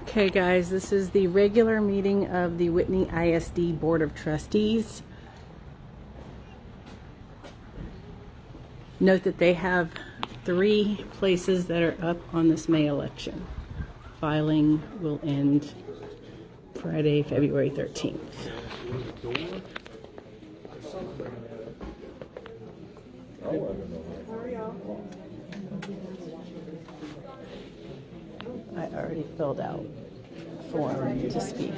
Okay guys, this is the regular meeting of the Whitney ISD Board of Trustees. Note that they have 3 places that are up on this May election. Filing will end Friday, February 13th. I already filled out a form to speak.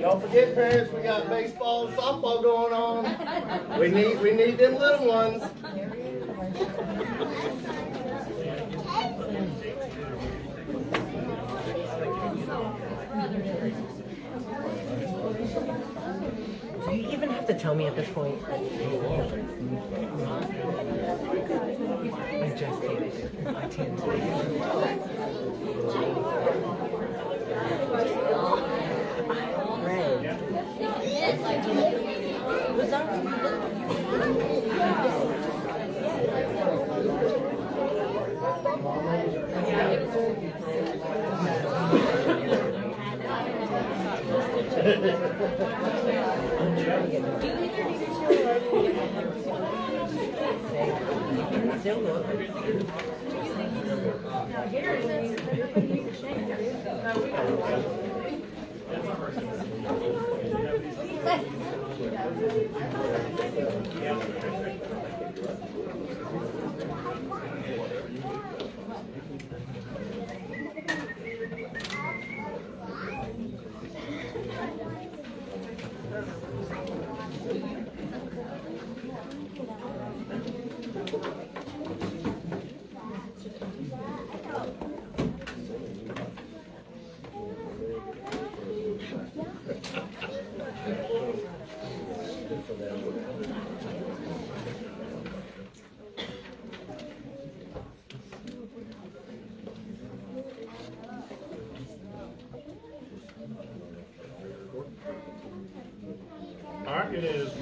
Don't forget, parents, we got baseball and softball going on. We need them little ones. Do you even have to tell me at this point? I just hate it. I tend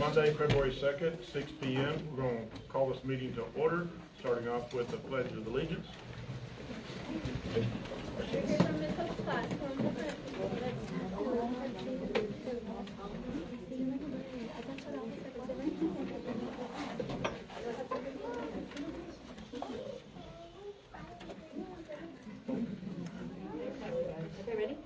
Monday, February 2nd, 6 p.m. We're going to call this meeting to order, starting off with the Pledge of Allegiance. Okay, ready?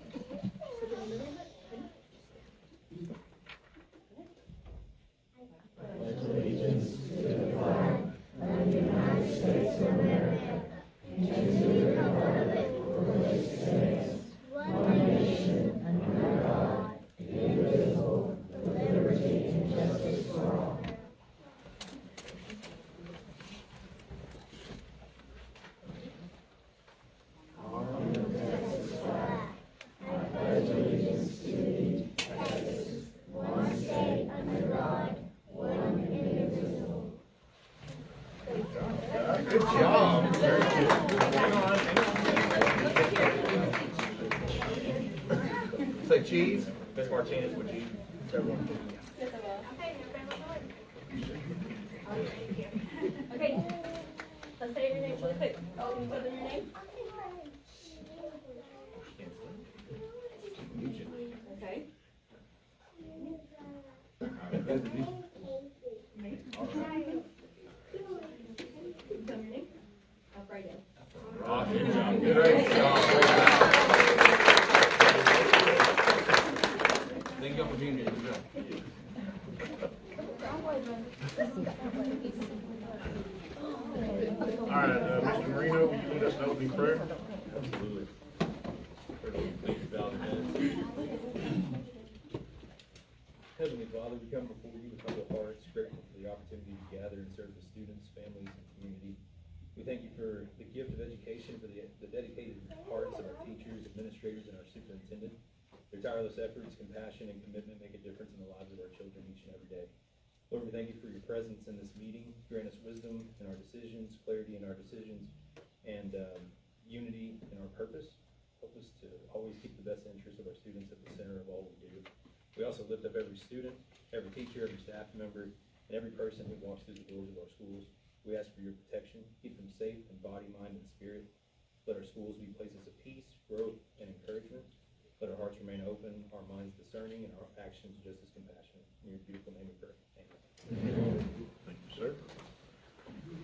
Good job. Very good. Say cheese. Miss Martinez, would you? Okay, let's say your name really quick. Oh, can you put in your name? Okay. Tell me your name. Alfredo. Good job. Great job. Thank you for being here. Good job. All right, Mr. Marino, will you lead us in opening prayer? Absolutely. Thank you, Father. Heavenly Father, we come before you with humble hearts, grateful for the opportunity to gather and serve the students, families, and community. We thank you for the gift of education, for the dedicated hearts of our teachers, administrators, and our superintendent. Their tireless efforts, compassion, and commitment make a difference in the lives of our children each and every day. Lord, we thank you for your presence in this meeting. Grant us wisdom in our decisions, clarity in our decisions, and unity in our purpose. Help us to always keep the best interests of our students at the center of all we do. We also lift up every student, every teacher, every staff member, and every person who walks through the doors of our schools. We ask for your protection. Keep them safe in body, mind, and spirit. Let our schools be places of peace, growth, and encouragement. Let our hearts remain open, our minds discerning, and our actions just as compassionate. In your beautiful name we pray. Amen. Thank you, sir.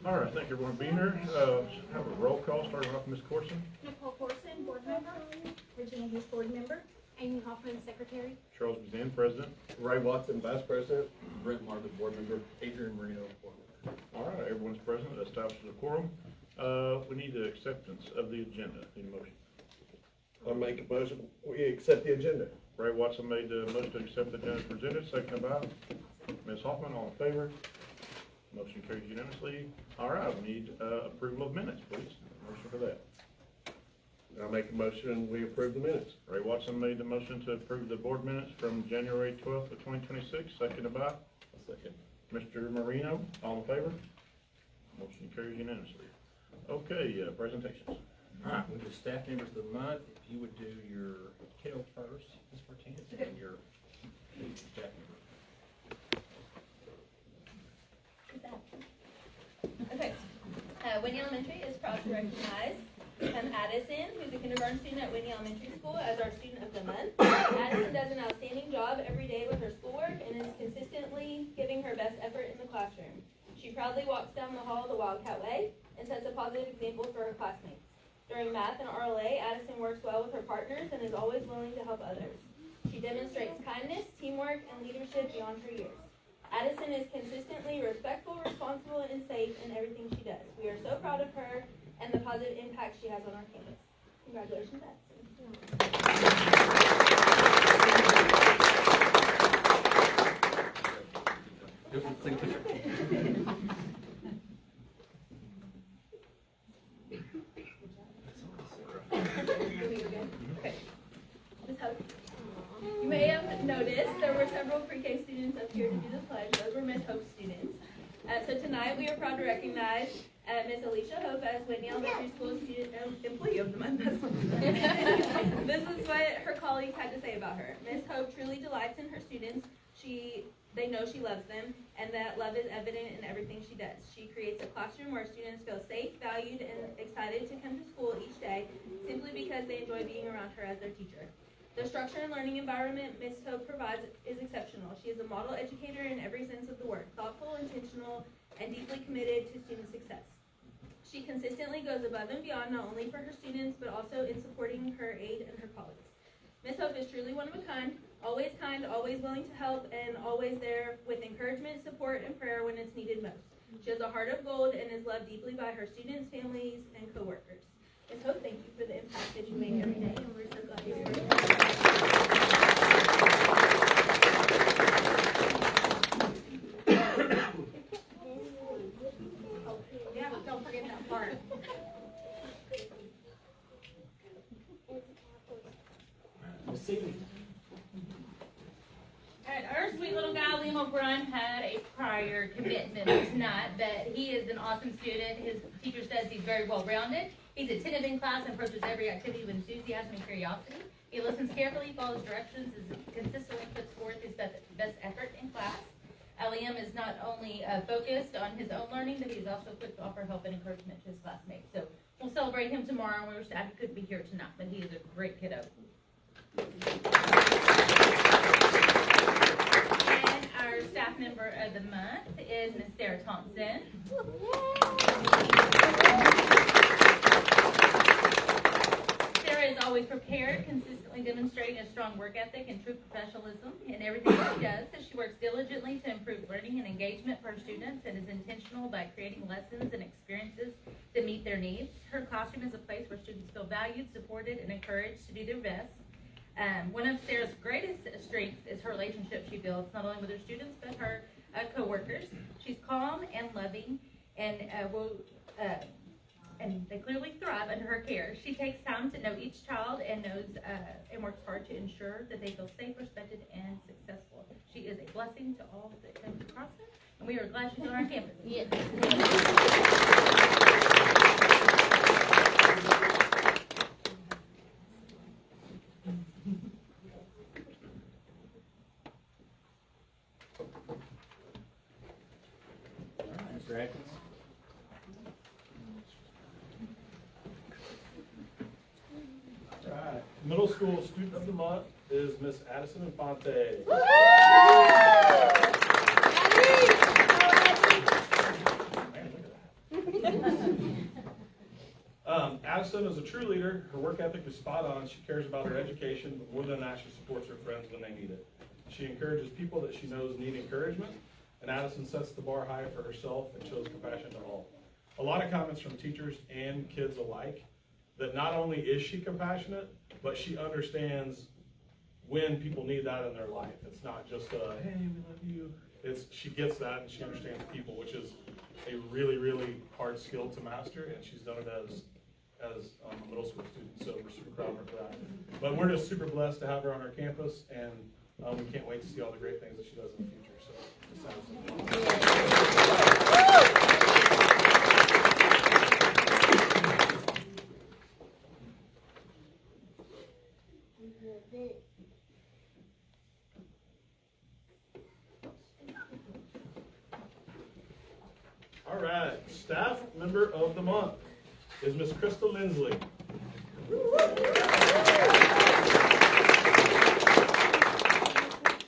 All right, thank everyone for being here. Have a roll call, starting off with Ms. Corson. Nicole Corson, board member. Regina Hughes, board member. Amy Hoffman, secretary. Charles Bazan, president. Ray Watson, vice president. Brent Marvin, board member. Adrian Marino, board member. All right, everyone's present. That establishes a quorum. We need the acceptance of the agenda. Need a motion. I make a motion, we accept the agenda. Ray Watson made the motion to accept the agenda as presented, seconded by Ms. Hoffman. All in favor? Motion carries unanimously. All right, we need approval of minutes, please. Motion for that. I make a motion, we approve the minutes. Ray Watson made the motion to approve the board minutes from January 12th of 2026, seconded by Second. Mr. Marino. All in favor? Motion carries unanimously. Okay, presentations. All right, with the staff members of the month, if you would do your kiddo first, Ms. Martinez, and then your staff member. Okay. Whitney Elementary is proud to recognize Addison, who's a kindergarten student at Whitney Elementary School, as our student of the month. Addison does an outstanding job every day with her schoolwork and is consistently giving her best effort in the classroom. She proudly walks down the hall the Wildcat way and sets a positive example for her classmates. During math and RLA, Addison works well with her partners and is always willing to help others. She demonstrates kindness, teamwork, and leadership beyond her years. Addison is consistently respectful, responsible, and safe in everything she does. We are so proud of her and the positive impact she has on our campus. Congratulations, Ms. Hope. You may have noticed there were several pre-K students up here to do the pledge. Those were Ms. Hope's students. So tonight we are proud to recognize Ms. Alicia Hope as Whitney Elementary School Student Employee of the Month. This is what her colleagues had to say about her. Ms. Hope truly delights in her students. She They know she loves them, and that love is evident in everything she does. She creates a classroom where students feel safe, valued, and excited to come to school each day simply because they enjoy being around her as their teacher. The structure and learning environment Ms. Hope provides is exceptional. She is a model educator in every sense of the word, thoughtful, intentional, and deeply committed to student success. She consistently goes above and beyond not only for her students, but also in supporting her aide and her colleagues. Ms. Hope is truly one of a kind, always willing to help, and always there with encouragement, support, and prayer when it's needed most. She has a heart of gold and is loved deeply by her students, families, and coworkers. Ms. Hope, thank you for the impact that you make every day, and we're so glad you're here. Yeah, don't forget that part. Alright, our sweet little guy, Liam O'Brien, had a prior commitment tonight, but he is an awesome student. His teacher says he's very well-rounded. He's attentive in class and approaches every activity with enthusiasm and curiosity. He listens carefully, follows directions, and consistently puts forth his best effort in class. Liam is not only focused on his own learning, but he's also quick to offer help and encouragement to his classmates. So we'll celebrate him tomorrow, and we were sad he couldn't be here tonight, but he is a great kiddo. And our staff member of the month is Miss Sarah Thompson. Sarah is always prepared, consistently demonstrating a strong work ethic and true professionalism in everything she does. So she works diligently to improve learning and engagement for her students and is intentional by creating lessons and experiences that meet their needs. Her classroom is a place where students feel valued, supported, and encouraged to do their best. One of Sarah's greatest strengths is her relationship she builds, not only with her students, but her co-workers. She's calm and loving, and they clearly thrive under her care. She takes time to know each child and and works hard to ensure that they feel safe, respected, and successful. She is a blessing to all that come across her, and we are glad she's on our campus. Yes. Mr. Atkins. All right, middle school student of the month is Miss Addison Infante. Addison is a true leader. Her work ethic is spot on. She cares about her education, but more than that, she supports her friends when they need it. She encourages people that she knows need encouragement, and Addison sets the bar high for herself and shows compassion to all. A lot of comments from teachers and kids alike that not only is she compassionate, but she understands when people need that in their life. It's not just a, hey, we love you. She gets that, and she understands people, which is a really, really hard skill to master, and she's done it as a middle school student, so we're super proud of her for that. But we're just super blessed to have her on our campus, and we can't wait to see all the great things that she does in the future. So it's all right, staff member of the month is Miss Krista Lindsley.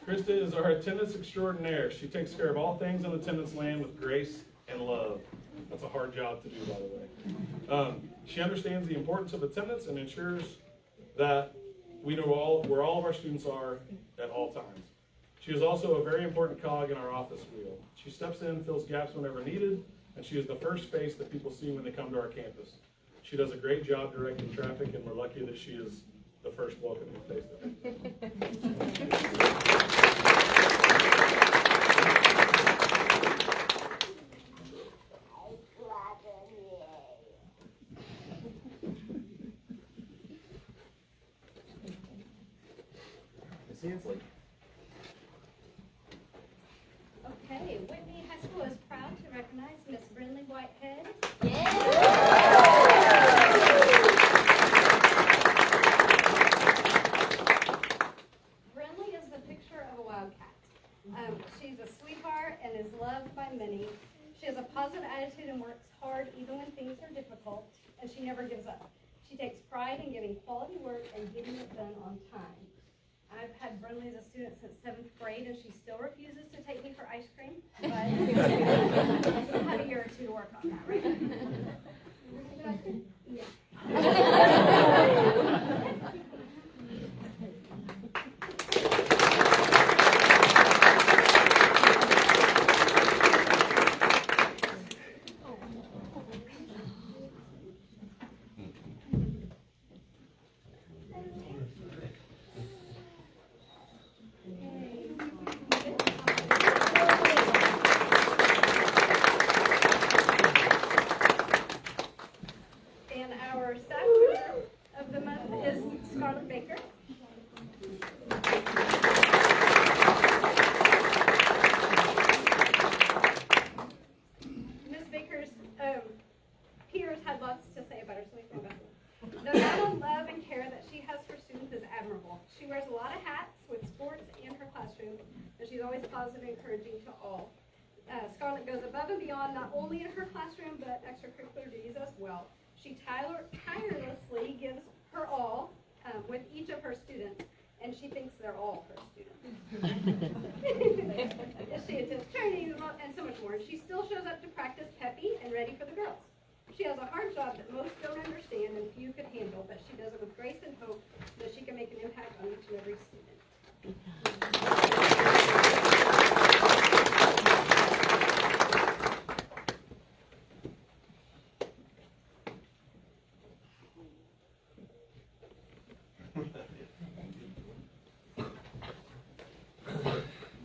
Krista is our attendance extraordinaire. She takes care of all things in attendance land with grace and love. That's a hard job to do, by the way. She understands the importance of attendance and ensures that we know where all of our students are at all times. She is also a very important cog in our office wheel. She steps in, fills gaps whenever needed, and she is the first face that people see when they come to our campus. She does a great job directing traffic, and we're lucky that she is the first welcoming face Miss Hensley. Okay, Whitney High School is proud to recognize Miss Brindley Whitehead. Brindley is the picture of a wildcat. She's a many. She has a positive attitude and works hard even when things are difficult, and she never gives up. She takes pride in giving quality work and getting it done on time. I've had Brunley as a student since 7th grade, and she still refuses to take me for ice cream, but I still have a year or two to work on that, right? Yeah. And our staff member of the month is Scarlett Baker. Ms. Baker's peers had lots to say about her, so we feel bad. The amount of love and care that she has for students is admirable. She wears a lot of hats with sports and her classroom, and she's always positive and encouraging to all. Scarlett goes above and beyond not only in her classroom, but extracurricular duties as well. She tirelessly gives her all with each of her students, and she thinks they're all her students. She attends training and so much more. And she still shows up to practice peppy and ready for the girls. She has a hard job that most don't understand and few could handle, but she does it with grace and hope that she can make an impact on each and every student.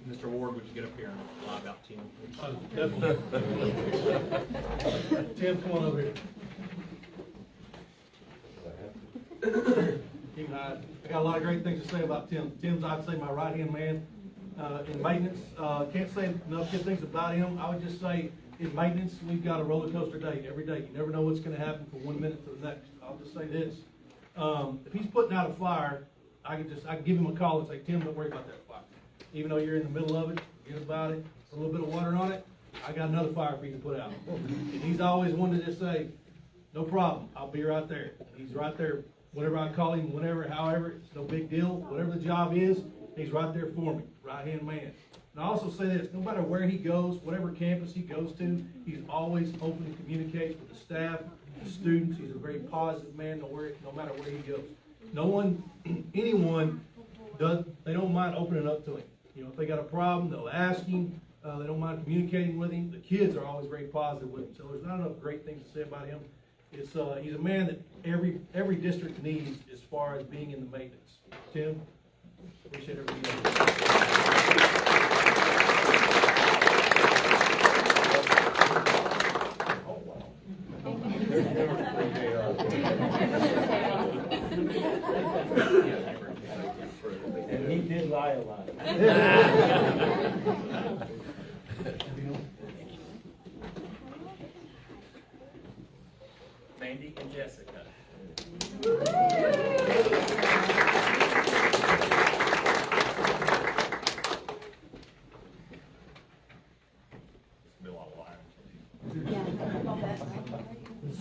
Mr. Ward, would you get up here and lie about Tim? Tim, come on over here. I got a lot of great things to say about Tim. Tim's, I'd say, my right-hand man in maintenance. Can't say enough good things about him. I would just say, in maintenance, we've got a roller coaster day every day. You never know what's going to happen from 1 minute to the next. I'll just say this. If he's putting out a fire, I can give him a call and say, Tim, don't worry about that fire. Even though you're in the middle of it, forget about it, put a little bit of water on it, I got another fire for you to put out. And he's always wanted to just say, no problem, I'll be right there. He's right there whenever I call him, whenever, however, it's no big deal. Whatever the job is, he's right there for me, right-hand man. And I also say this, no matter where he goes, whatever campus he goes to, he's always open to communicate with the staff, the students. He's a very positive man no matter where he goes. No one, anyone, they don't mind opening up to him. You know, if they got a problem, they'll ask him. They don't mind communicating with him. The kids are always very positive with him. So there's not enough great things to say about him. He's a man that every district needs as far as being in the maintenance. Tim, appreciate everything. And he did lie a lot. Mandy and Jessica.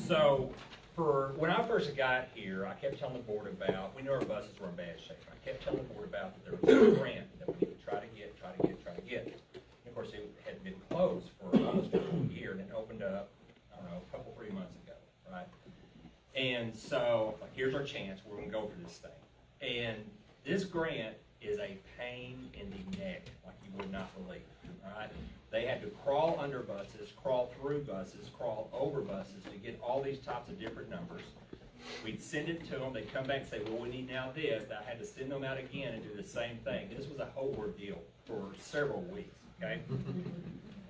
So, when I first got here, I kept telling the board about, we knew our buses were in bad shape. I kept telling the board about that there was a grant that we need to try to get. And of course, it had been closed for almost a whole year, and it opened up, I don't know, 3 months ago, right? And so, like, here's our chance. We're going to go for this thing. And this grant is a pain in the neck, like you would not believe, right? They had to crawl under buses, crawl through buses, crawl over buses to get all these types of different numbers. We'd send it to them. They'd come back and say, well, we need now this. I had to send them out again and do the same thing. This was a whole ordeal for several weeks, okay?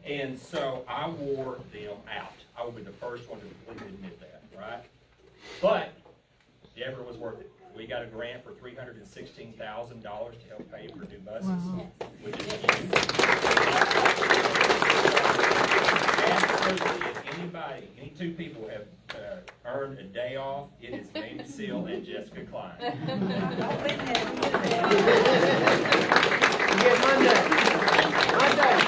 And so I wore them out. I would be the first one to completely admit that, right? But the effort was worth it. We got a grant for $316,000 to help pay for new buses, which is huge. Absolutely, if any two people have earned a day off, it is Mandy Seal and Jessica Klein. You get Monday.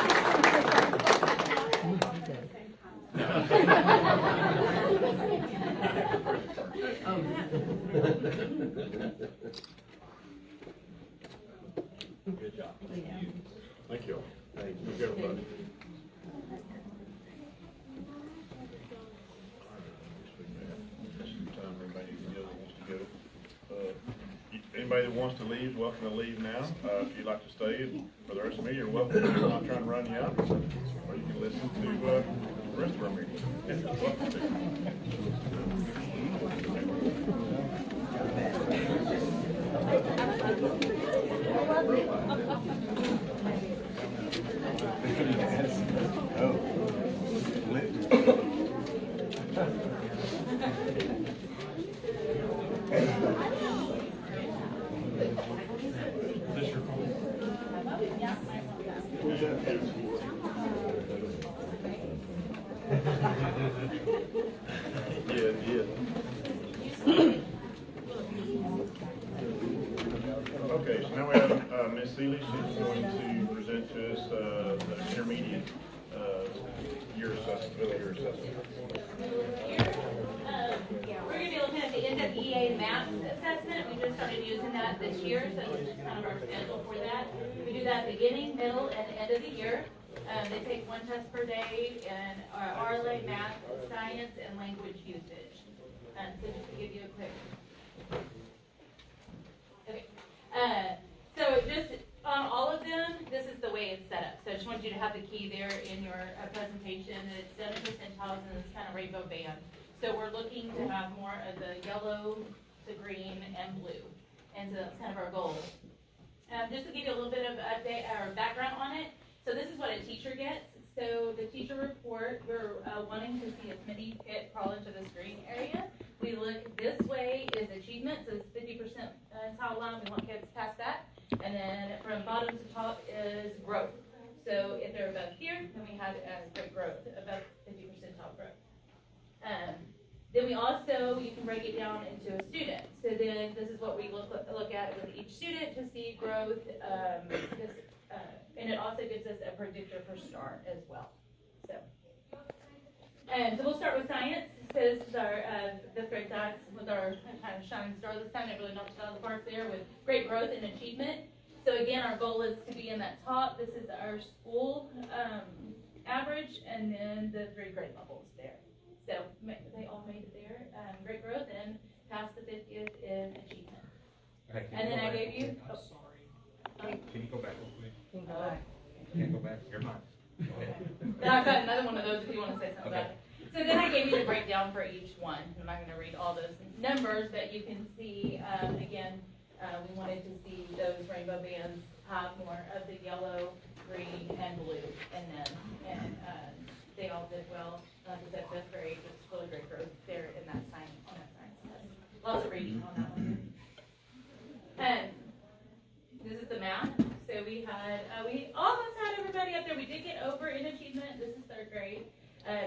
Good job. Thank you. Hey, you got a buddy. Anybody that wants to leave is welcome to leave now. If you'd like to stay for the rest of the meeting, you're welcome. I'm not trying to run you out, or you can listen to the rest of our meeting. Yeah. Okay, so now we have Ms. Seeley. She's going to present to us the intermediate year assessment, middle year assessment. We're going to be looking at the NWEA math assessment. We just started using that this year, so this is kind of our schedule for that. We do that beginning, middle, and end of the year. They take one test per day in RLA, math, science, and language usage. So just to give you a quick. Okay. So just on all of them, this is the way it's set up. So I just want you to have the key there in your presentation. It's done in percentiles and it's kind of rainbow band. So we're looking to have more of the yellow, the green, and blue. And so that's kind of our goal. Just to give you a little bit of update or background on it. So this is what a teacher gets. So the teacher report, we're wanting to see as many crawl into this green area. We look this way is achievement, so it's 50% tile line. We want kids past that. And then from bottom to top is growth. So if they're above here, then we have great growth, above 50% top growth. Then we also, you can break it down into a student. So then this is what we look at with each student to see growth. And it also gives us a predictor for STAR as well. So we'll start with science. So this is our fifth grade science with our kind of shining star this time. It really knocked it out of the park there with great growth and achievement. So again, our goal is to be in that top. This is our school average, and then the 3 grade levels there. So they all made it there. Great growth and passed the 50th in achievement. Okay, And then I gave you. I'm sorry. Can you go back real quick? Can't go back. You're fine. Okay. Then I've got another one of those if you want to say something about it. So then I gave you the breakdown for each one. I'm not going to read all those numbers, but you can see, again, we wanted to see those rainbow bands have more of the yellow, green, and blue. And they all did well. Because at 5th grade, it's really great growth there in that science test. Lots of reading on that one. And this is the math. So we almost had everybody up there. We did get over in achievement. This is 3rd grade.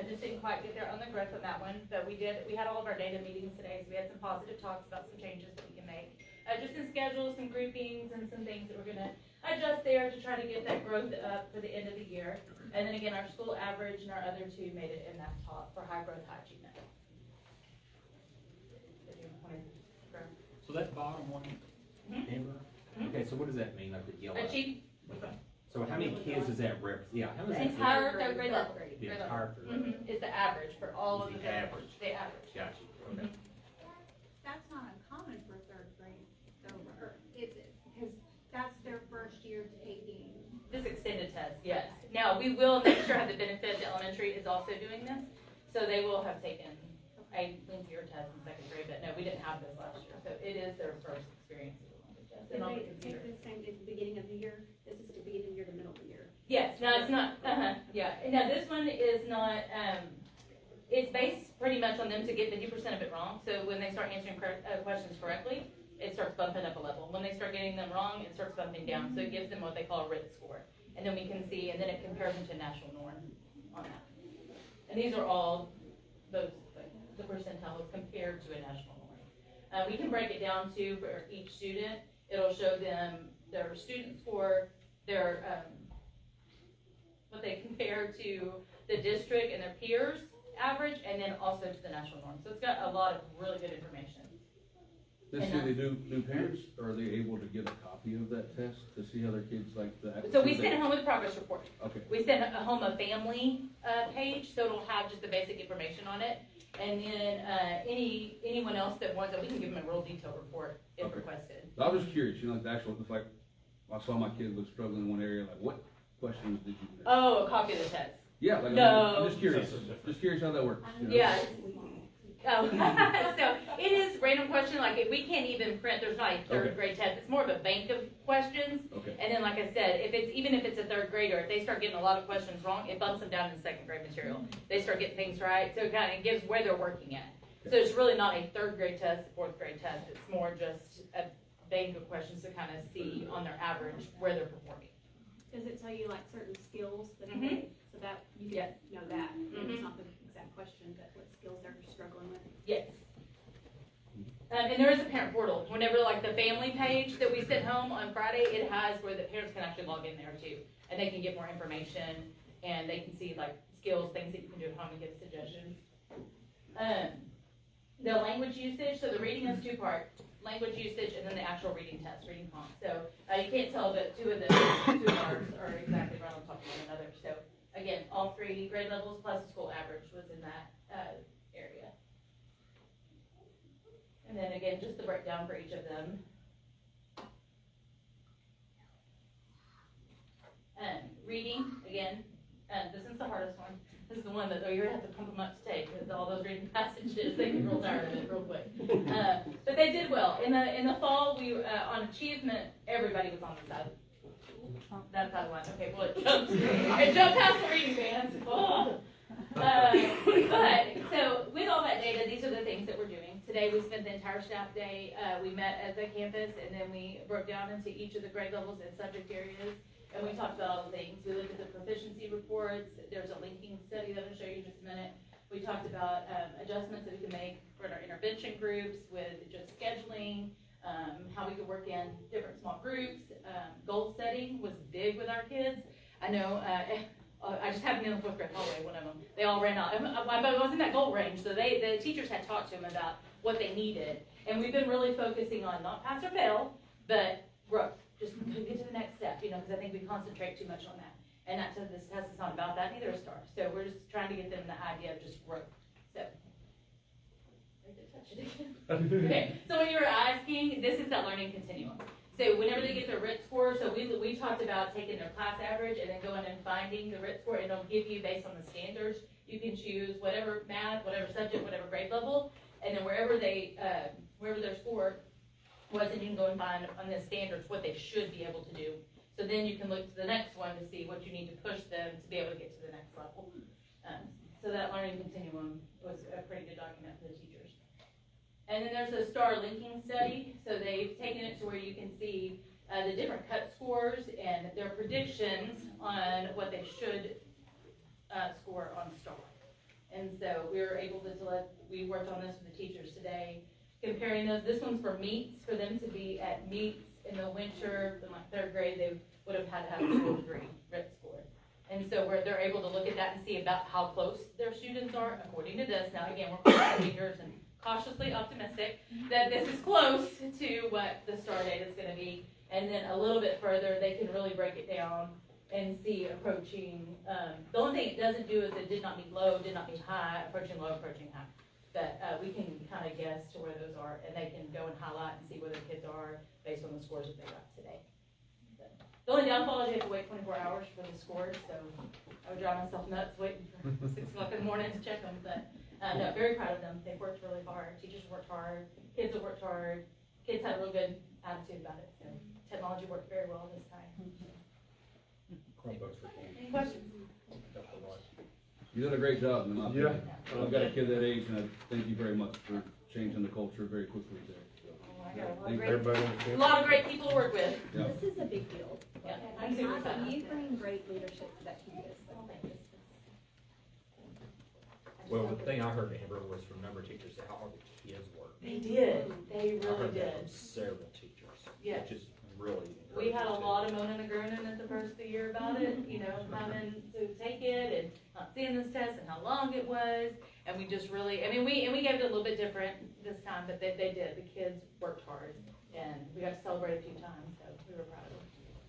Just didn't quite get there on the growth on that one, but we had all of our data meetings today, so we had some positive talks about some changes that we can make. Just in schedules, some groupings, and some things that we're going to adjust there to try to get that growth up for the end of the year. And then again, our school average and our other 2 made it in that top for high growth, high achievement. So that bottom one, Amber, okay, so what does that mean, like the yellow? Achieve. So how many kids does that yeah, how The does that? entire 3rd grade level. The entire third grade. Is the average for all of the average. The average. Gotcha, okay. That's not uncommon for 3rd grade, though, or is it? Because that's their first year taking. This extended test, yes. Now, we will make sure have the benefit that elementary is also doing this, so they will have taken a lengthier test in 2nd grade, but no, we didn't have this last year, so it is their first experience with a language test. Did And on they the computer. take the same at the beginning of the year? This is the beginning of the year, the middle of the year. Yes, no, it's not, yeah. Now, this one is not, it's based pretty much on them to get 50% of it wrong, so when they start answering questions correctly, it starts bumping up a level. When they start getting them wrong, it starts bumping down, so it gives them what they call a written score. And then we can see, and then it compares them to national norm on that. And these are all those, like, the percentiles compared to a national norm. We can break it down too for each student. It'll show them their student score, their, what they compare to the district and their peers average, and then also to the national norm. So it's got a lot of really good information. This year, do parents, are they able to get a copy of that test to see how their kids like that? So we send home with a progress report. Okay. We send home a family page, so it'll have just the basic information on it. And then anyone else that wants it, we can give them a real detailed report if Okay. requested. I was just curious, you know, like the actual, it's like, I saw my kid was struggling in one area, like what questions did you? Oh, a copy of the test. Yeah, like, No. I'm just curious how that works. You know? Yeah. Oh, so it is random question, like we can't even print, there's not a third Okay. grade test, it's more of a bank of questions. Okay. And then, like I said, even if it's a third grader, if they start getting a lot of questions wrong, it bumps them down in second grade material. They start getting things right, so it kind of gives where they're working at. So it's really not a third grade test, fourth grade test, it's more just a bank of questions to kind of see on their average where they're performing. Does it tell you like certain skills that Mhm. they, so that you can Yes. know that? Mhm. It's not the exact question, but what skills they're struggling with? Yes. And there is a parent portal. Whenever, like, the family page that we sent home on Friday, it has where the parents can actually log in there too. And they can get more information, and they can see, like, skills, things that you can do at home and give suggestions. The language usage, so the reading is two parts, language usage and then the actual reading test, reading comp. So, you can't tell that two of ours are exactly right on top of one another. So, again, all 3 grade levels plus the school average was in that, area. And then again, just the breakdown for each of them. Reading, again, this is the hardest one. This is the one that you're gonna have to pump them up to take, because all those reading passages, they get real tired of it real quick. But they did well. In the fall, we, on achievement, everybody was on the side. That side one, okay, well, it jumped past the reading bands. Oh. But, so with all that data, these are the things that we're doing. Today, we spent the entire staff day, we met at the campus, and then we broke down into each of the grade levels and subject areas, and we talked about all the things. We looked at the proficiency reports. There's a linking study that I'll show you in just a minute. We talked about adjustments that we can make for our intervention groups with just scheduling, how we could work in different small groups. Goal setting was big with our kids. I know, I just happened in the 4th grade hallway, one of them. They all ran out. I was in that goal range, so the teachers had talked to them about what they needed. And we've been really focusing on not pass or fail, but growth. Just get to the next step, you know, because I think we concentrate too much on that. And this test is not about that, neither is STAR. So we're just trying to get them the idea of just growth. So, I did touch it again. Okay, so when you were asking, this is that learning continuum. So whenever they get their RIT score, so we talked about taking their class average and then going and finding the RIT score, and it'll give you based on the standards. You can choose whatever math, whatever subject, whatever grade level, and then wherever their score was, and you can go and find on the standards what they should be able to do. So then you can look to the next one to see what you need to push them to be able to get to the next level. So that learning continuum was a pretty good document for the teachers. And then there's a STAR linking study. So they've taken it to where you can see the different cut scores and their predictions on what they should score on STAR. And so we were able to we worked on this with the teachers today, comparing those. This one's for meets, for them to be at meets in the winter, in like 3rd grade, they would have had to have a 2 or 3 RIT score. And so they're able to look at that and see about how close their students are according to this. Now again, we're crossing fingers and cautiously optimistic that this is close to what the STAR data is going to be. And then a little bit further, they can really break it down and see approaching. The only thing it doesn't do is it did not meet low, did not meet high, approaching low, approaching high. But we can kind of guess to where those are, and they can go and highlight and see where their kids are based on the scores that they got today. But the only downfall is you have to wait 24 hours for the scores, so I would drive myself nuts waiting for 6 o'clock in the morning to check them. But no, very proud of them. They've worked really hard. Teachers have worked hard. Kids have worked hard. Kids had a real good attitude about it. So technology worked very well this time. Chromebooks for kids. Any questions? You're doing a great job, in my opinion. Yeah. I've got a kid that age, and I thank you very much for changing the culture very quickly there. So, I got a lot of thank great- Everybody on the A team? lot of great people to work with. Yeah. This is a big deal. Yeah, And I'm super excited. you bring great leadership to that campus. So Well, the thing I heard, Amber, was from a number of teachers, how hard the kids work. They did. They I really heard that did. from several teachers. Yes. Which is really We encouraging. had a lot of moaning and groaning at the first of the year about it, you know, having to take it and not seeing this test and how long it was. And we just really, I mean, we gave it a little bit different this time, but they did. The kids worked hard and we got to celebrate a few times, so we were proud of them.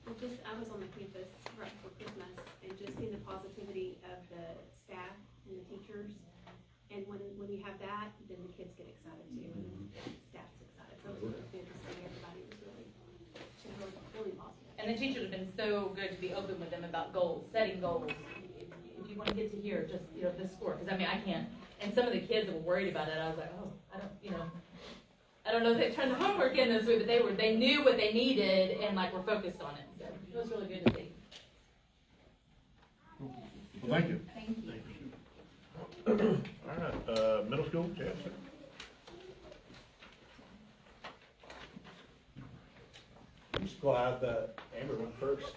I was on the campus right before Christmas and just seeing the positivity of the staff and the teachers. And when you have that, then the kids get excited too, and then the staff's excited. So it was really good to see everybody was really positive. And the teachers have been so good to be open with them about goals, setting goals. If you want to get to here, just, you know, this score, because I mean, I can't. And some of the kids that were worried about it, I was like, oh, I don't know if they turned the homework in this way, but they knew what they needed and like were focused on it. So it was really good to see. Well, thank you. Thank you. All right, middle school, Chad. I'm just glad that Amber went first.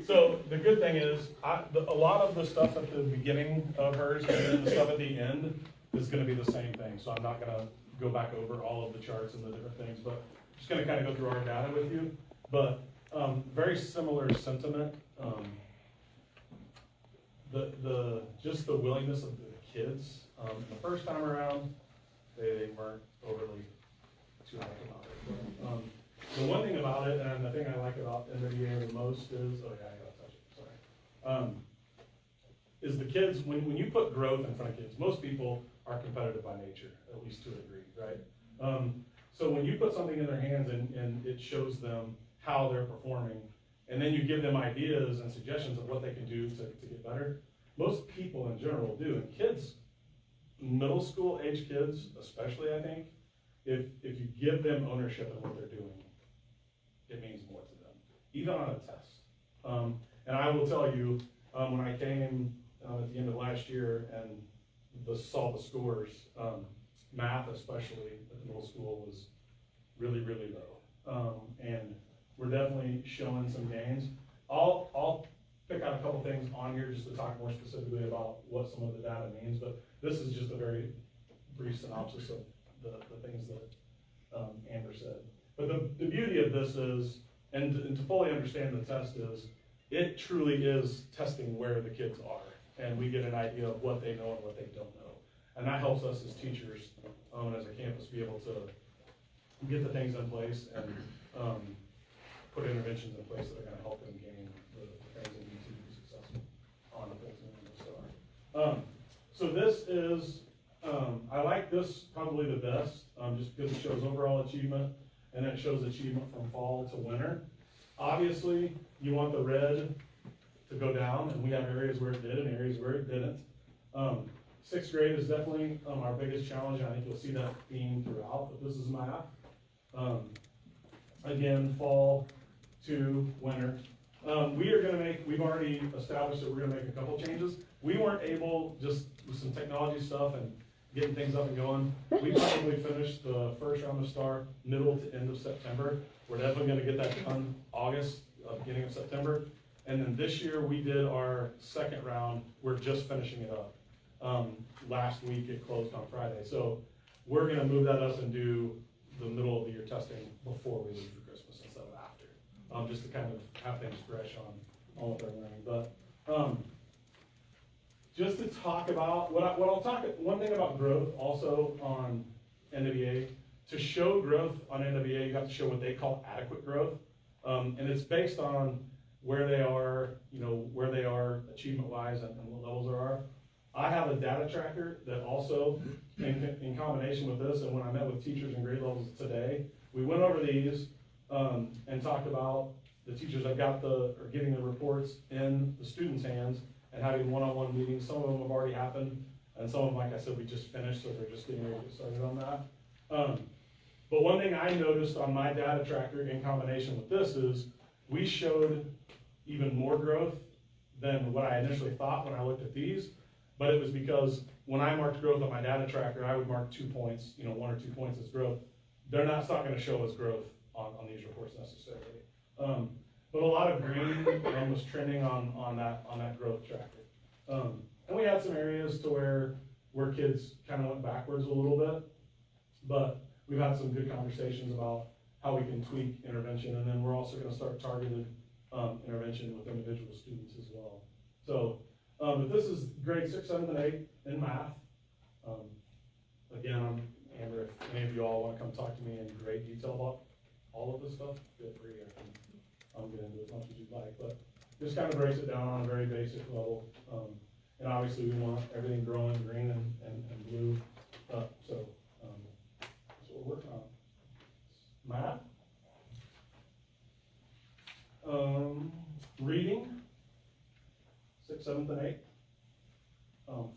So the good thing is, a lot of the stuff at the beginning of hers and then the stuff at the end is going to be the same thing. So I'm not going to go back over all of the charts and the different things, but just going to kind of go through our data with you. But very similar sentiment. Just the willingness of the kids. The first time around, they weren't overly too happy about it. The one thing about it, and the thing I like about NWA the most is, oh yeah, I gotta touch it, sorry. Is the kids, when you put growth in front of kids, most people are competitive by nature, at least to a degree, right? So when you put something in their hands and it shows them how they're performing, and then you give them ideas and suggestions of what they can do to get better, most people in general do. And kids, middle school age kids especially, I think, if you give them ownership in what they're doing, it means more to them, even on a test. And I will tell you, when I came at the end of last year and saw the scores, math especially at the middle school was really, really low. And we're definitely showing some gains. I'll pick out a couple things on here just to talk more specifically about what some of the data means, but this is just a very brief synopsis of the things that Amber said. But the beauty of this is, and to fully understand the test is, it truly is testing where the kids are, and we get an idea of what they know and what they don't know. And that helps us as teachers, and as a campus, be able to get the things in place and put interventions in place that are gonna help them gain the things they need to be successful on the ultimate star. So this is, I like this probably the best, just because it shows overall achievement, and it shows achievement from fall to winter. Obviously, you want the red to go down, and we have areas where it did and areas where it didn't. Sixth grade is definitely our biggest challenge, and I think you'll see that theme throughout, but this is math. Again, fall to winter. We've already established that we're gonna make a couple changes. We weren't able, just with some technology stuff and getting things up and going, we probably finished the first round of STAR middle to end of September. We're definitely gonna get that done August, beginning of September. And then this year we did our second round, we're just finishing it up. Last week it closed on Friday. So we're gonna move that up and do the middle of the year testing before we leave for Christmas instead of after. Just to kind of have things fresh on what they're learning. But just to talk about, one thing about growth also on NWA, to show growth on NWA, you have to show what they call adequate growth. And it's based on where they are, where they are achievement-wise and what levels there are. I have a data tracker that also, in combination with this, and when I met with teachers and grade levels today, we went over these and talked about the teachers that are getting the reports in the students' hands and having one-on-one meetings. Some of them have already happened, and some of them, like I said, we just finished, so they're just getting ready to get started on that. But one thing I noticed on my data tracker in combination with this is we showed even more growth than what I initially thought when I looked at these. But it was because when I marked growth on my data tracker, I would mark 2 points, 1 or 2 points as growth. It's not going to show as growth on these reports necessarily. But a lot of green was trending on that growth tracker. And we had some areas to where kids kind of went backwards a little bit, but we've had some good conversations about how we can tweak intervention, and then we're also gonna start targeted, intervention with individual students as well. So, but this is grade 6, 7, and 8 in math. Again, Amber, if any of you all wanna come talk to me in great detail about all of this stuff, feel free, I can, get into as much as you'd like, but just kind of breaks it down on a very basic level. And obviously we want everything growing green and blue up, so, that's what we're working on. Math. Reading, 6th, 7th, and 8th.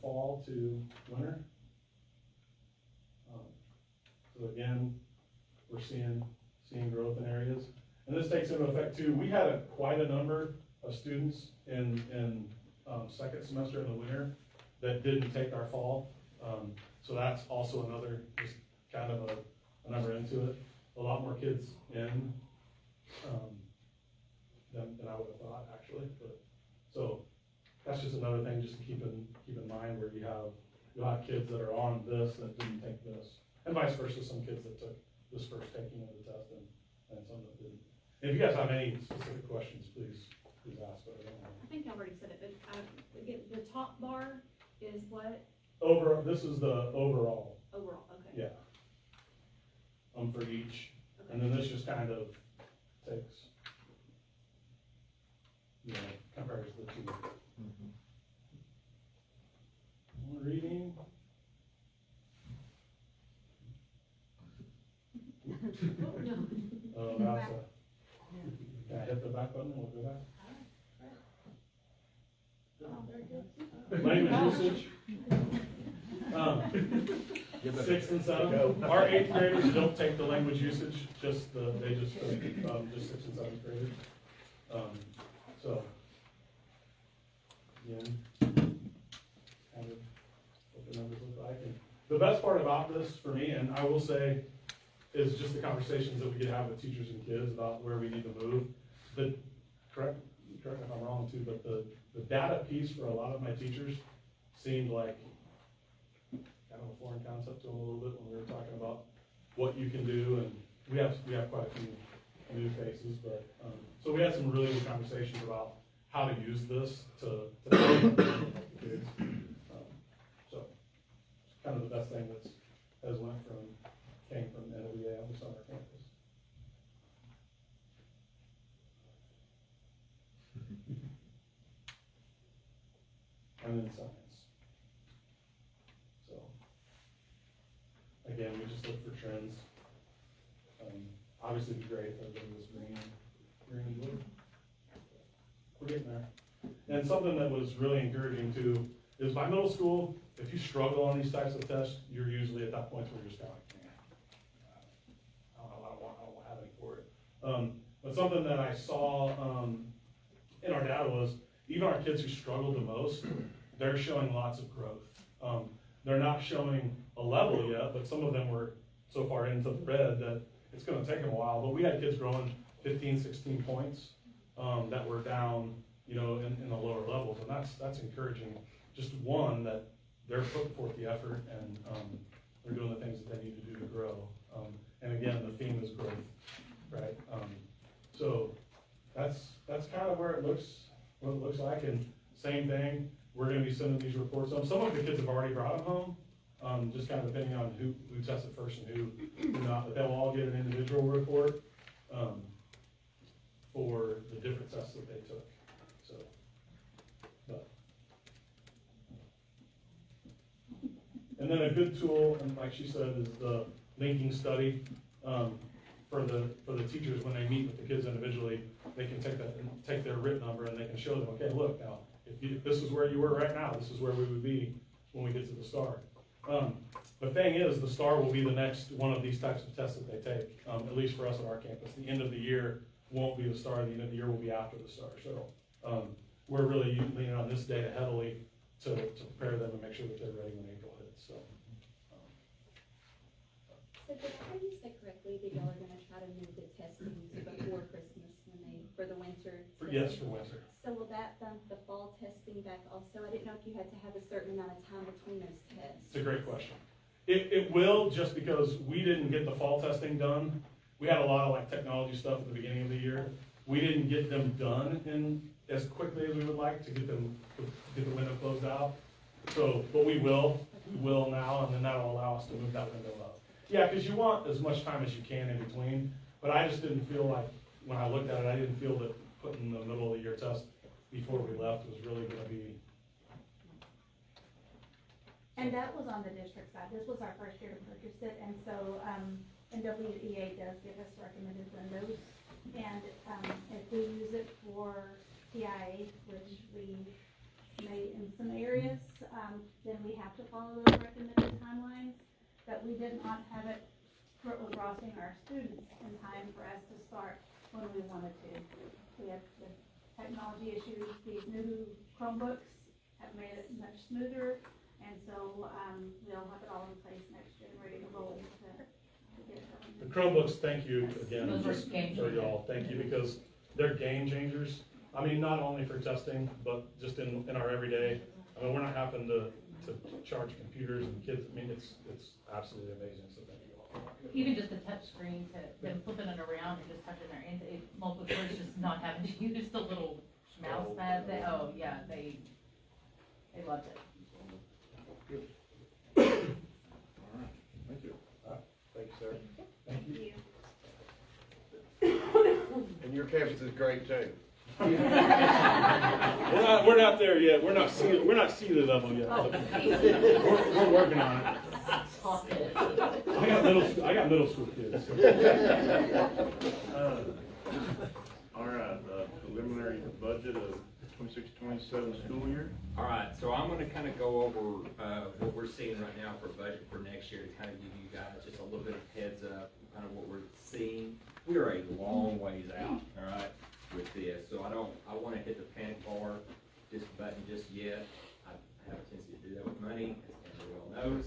Fall to winter. So again, we're seeing growth in areas. And this takes into effect too, we had quite a number of students in second semester in the winter that didn't take our fall. So that's also another, just kind of a number into it. A lot more kids in than I would have thought, actually. But so that's just another thing just to keep in mind, where you'll have kids that are on this that didn't take this, and vice versa. Some kids that took this first taking of the test and some that didn't. And if you guys have any specific questions, please ask. But I think I already said it, but again, the top bar is what? This is the overall. Overall, okay. Yeah. For each, Okay. and then this just kind of takes, compares the two. Reading. Oh, that's can I hit the back button? We'll go back. Language usage. 6th and 7th. Our 8th graders don't take the language usage, just 6th and 7th graders. So, again, kind of what the numbers look like. And the best part about this for me, and I will say, is just the conversations that we could have with teachers and kids about where we need to move. Correct me if I'm wrong too, but the data piece for a lot of my teachers seemed like kind of a foreign concept to them a little bit when we were talking about what you can do, and we have quite a few new faces, but so we had some really good conversations about how to use this to help the kids. So it's kind of the best thing came from NWA on the summer campus. And then science. So, again, we just look for trends. Obviously it'd be great if everybody was green and blue. We're getting there. And something that was really encouraging too, is by middle school, if you struggle on these types of tests, you're usually at that point where you're just kind of like, I don't have any for it. But something that I saw in our data was, even our kids who struggled the most, they're showing lots of growth. They're not showing a level yet, but some of them were so far into the red that it's gonna take them a while. But we had kids growing 15, 16 points that were down, in the lower levels, and that's encouraging. Just one, that they're putting forth the effort and they're doing the things that they need to do to grow. And again, the theme is growth, right? So that's kind of what it looks like. And same thing, we're gonna be sending these reports home. Some of the kids have already brought them home, just kind of depending on who tested first and who not, but they'll all get an individual report for the different tests that they took. So, but. And then a good tool, and like she said, is the linking study for the teachers when they meet with the kids individually. They can take their RIT number and they can show them, okay, look, now if this is where you were right now, this is where we would be when we get to the STAR. The thing is, the STAR will be the next one of these types of tests that they take, at least for us at our campus. The end of the year won't be the STAR, the end of the year will be after the STAR. So we're really leaning on this data heavily to prepare them and make sure that they're ready when April hits. So did I hear you say correctly that y'all are gonna try to move the testing to before Christmas for the winter? Yes, for winter. So will that bump the fall testing back also? I didn't know if you had to have a certain amount of time between those tests. It's a great question. It will, just because we didn't get the fall testing done. we had a lot of like technology stuff at the beginning of the year. We didn't get them done in as quickly as we would like to get the window closed out. So, but we will now, and then that'll allow us to move that window up. Yeah, because you want as much time as you can in between, but I just didn't feel like, when I looked at it, I didn't feel that putting the middle of the year test before we left was really gonna be. And that was on the district side. This was our first year to purchase it, and so, NWEA does give us recommended windows. And, if we use it for TIA, which we may in some areas, then we have to follow those recommended timelines. But we did not have it rostering our students in time for us to start when we wanted to. We had the technology issues. These new Chromebooks have made it much smoother, and so, we'll have it all in place next year and ready to roll to get it going. The Chromebooks, thank you again, Those are just game for y'all, thank you, because they're game changers. I mean, not only for testing, but just in our everyday. I mean, we're not having to charge computers and kids, I mean, it's absolutely amazing, so thank you all. Even just the touch screen to them flipping it around and just touching their hands, multiple choice, just not having to use the little mouse pad. They loved it. All right, thank you. Thank you, sir. Thank you. And your campus is great too. We're not there yet. We're not seated level yet. We're working on it. I got middle school kids. All right, preliminary budget of 26-27 school year. All right, so I'm gonna kind of go over, what we're seeing right now for budget for next year to kind of give you guys just a little bit of heads up, kind of what we're seeing. We are a long ways out, all right, with this, so I wanna hit the panic button just yet. I have a tendency to do that with money, as everyone knows,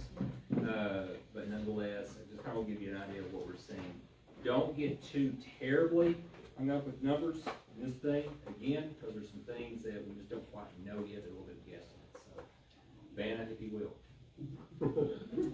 but nonetheless, I just kind of give you an idea of what we're seeing. Don't get too terribly hung up with numbers in this thing, again, because there's some things that we just don't quite know yet, a little bit of guessing, so, ban it if you will.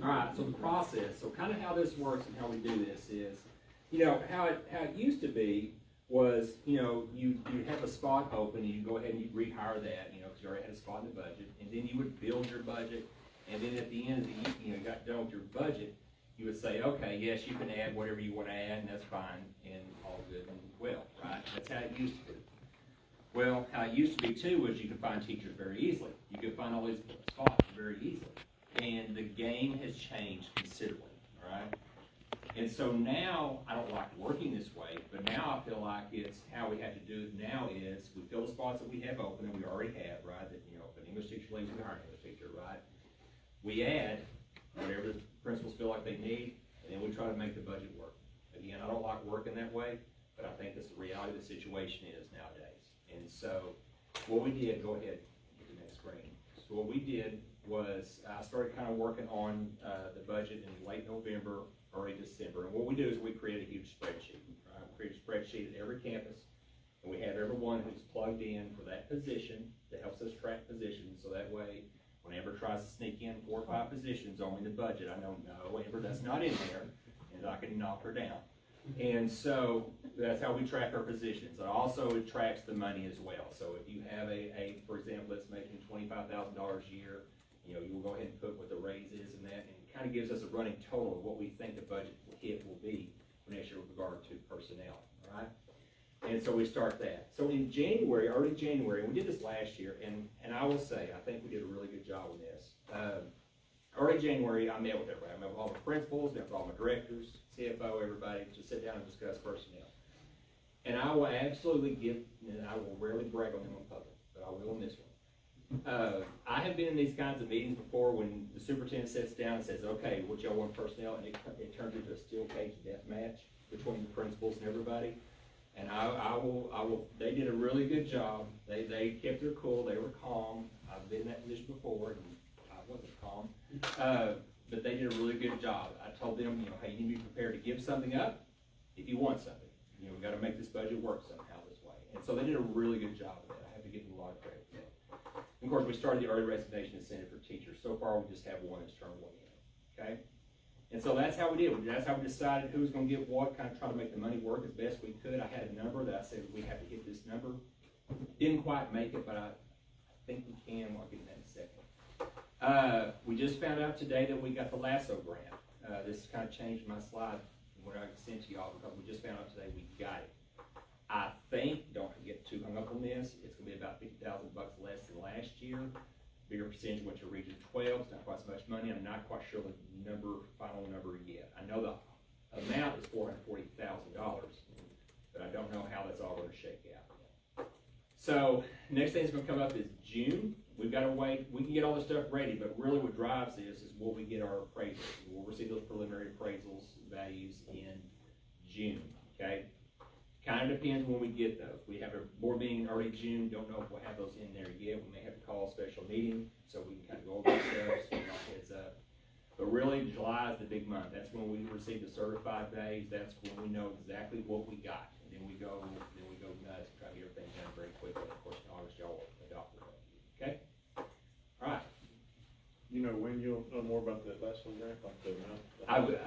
All right, so the process, so kind of how this works and how we do this is, you know, how it used to be was, you know, you have a spot open and you go ahead and you rehire that, you know, because you already had a spot in the budget, and then you would build your budget, and then at the end of the year, you know, you got done with your budget, you would say, okay, yes, you can add whatever you want to add, and that's fine, and all good and well, right? That's how it used to be. Well, how it used to be too was you could find teachers very easily. You could find all these spots very easily. And the game has changed considerably, all right? And so now, I don't like working this way, but now I feel like it's how we have to do it now is we fill the spots that we have open and we already have, right? That, you know, if an English teacher leaves, we hire an English teacher, right? We add whatever the principals feel like they need, and then we try to make the budget work. Again, I don't like working that way, but I think that's the reality of the situation is nowadays. And so what we did, go ahead, get the next screen. So what we did was I started kind of working on the budget in late November, early December. And what we do is we create a huge spreadsheet. Right? We create a spreadsheet at every campus, and we have everyone who's plugged in for that position that helps us track positions. So that way, when Amber tries to sneak in 4 or 5 positions on me in the budget, I know, no, Amber, that's not in there, and I can knock her down. And so that's how we track our positions. And also it tracks the money as well. So if you have for example, that's making $25,000 a year, you know, you will go ahead and put what the raise is and that, and it kind of gives us a running total of what we think the budget hit will be for next year with regard to personnel, all right? And so we start that. So in January, early January, and we did this last year, and I will say, I think we did a really good job with this. Early January, I met with everybody. I met with all the principals, met with all my directors, CFO, everybody, to sit down and discuss personnel. And I will absolutely and I will rarely brag on them in public, but I will on this one. I have been in these kinds of meetings before when the superintendent sits down and says, okay, what y'all want personnel, and it turns into a steel cage death match between the principals and everybody. And they did a really good job. They kept their cool, they were calm. I've been in that position before, and I wasn't calm. But they did a really good job. I told them, you know, hey, you need to be prepared to give something up if you want something. You know, we got to make this budget work somehow this way. And so they did a really good job of that. I have to give them a lot of credit for that. And of course, we started the early resignation incentive for teachers. So far, we just have one that's turned one in, okay? And so that's how we did. That's how we decided who was gonna get what, kind of try to make the money work as best we could. I had a number that I said we have to hit this number. Didn't quite make it, but I think we can. I'll get that in a second. We just found out today that we got the LASSO grant. This kind of changed my slide from what I sent to y'all because we just found out today we got it. I think, don't get too hung up on this, it's gonna be about $50,000 less than last year. Bigger percentage went to Region 12, it's not quite so much money. I'm not quite sure the final number yet. I know the amount is $440,000, but I don't know how that's all gonna shake out. So, next thing that's gonna come up is June. We've gotta wait, we can get all this stuff ready, but really what drives this is will we get our appraisals. We'll receive those preliminary appraisals values in June, okay? Kind of depends when we get those. We have a board meeting early June, don't know if we'll have those in there yet. We may have to call a special meeting so we can kind of go over ourselves, so heads up. But really, July is the big month. That's when we receive the certified days. That's when we know exactly what we got. And then we go nuts and try to get everything done very quickly. Of course, in August, y'all will adopt it. Okay? All right. You know when you'll know more about that LASSO grant, like the amount? I would,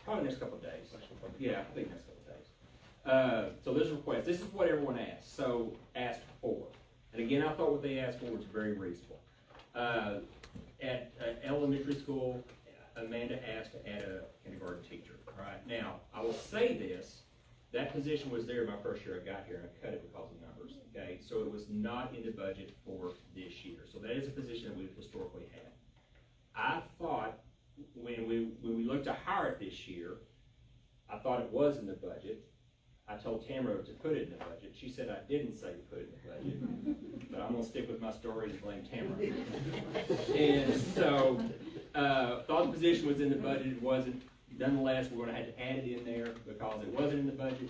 probably next couple of days. Yeah, I think next couple of days. So this request, this is what everyone asked, asked for. And again, I thought what they asked for was very reasonable. At elementary school, Amanda asked to add a kindergarten teacher. All right, now, I will say this, that position was there my first year I got here, and I cut it because of numbers, okay? So it was not in the budget for this year. So that is a position that we've historically had. I thought, when we looked to hire it this year, I thought it was in the budget. I told Tamara to put it in the budget. She said I didn't say to put it in the budget, but I'm gonna stick with my story and blame Tamara. And so, thought the position was in the budget, it wasn't. Nonetheless, we're gonna have to add it in there because it wasn't in the budget.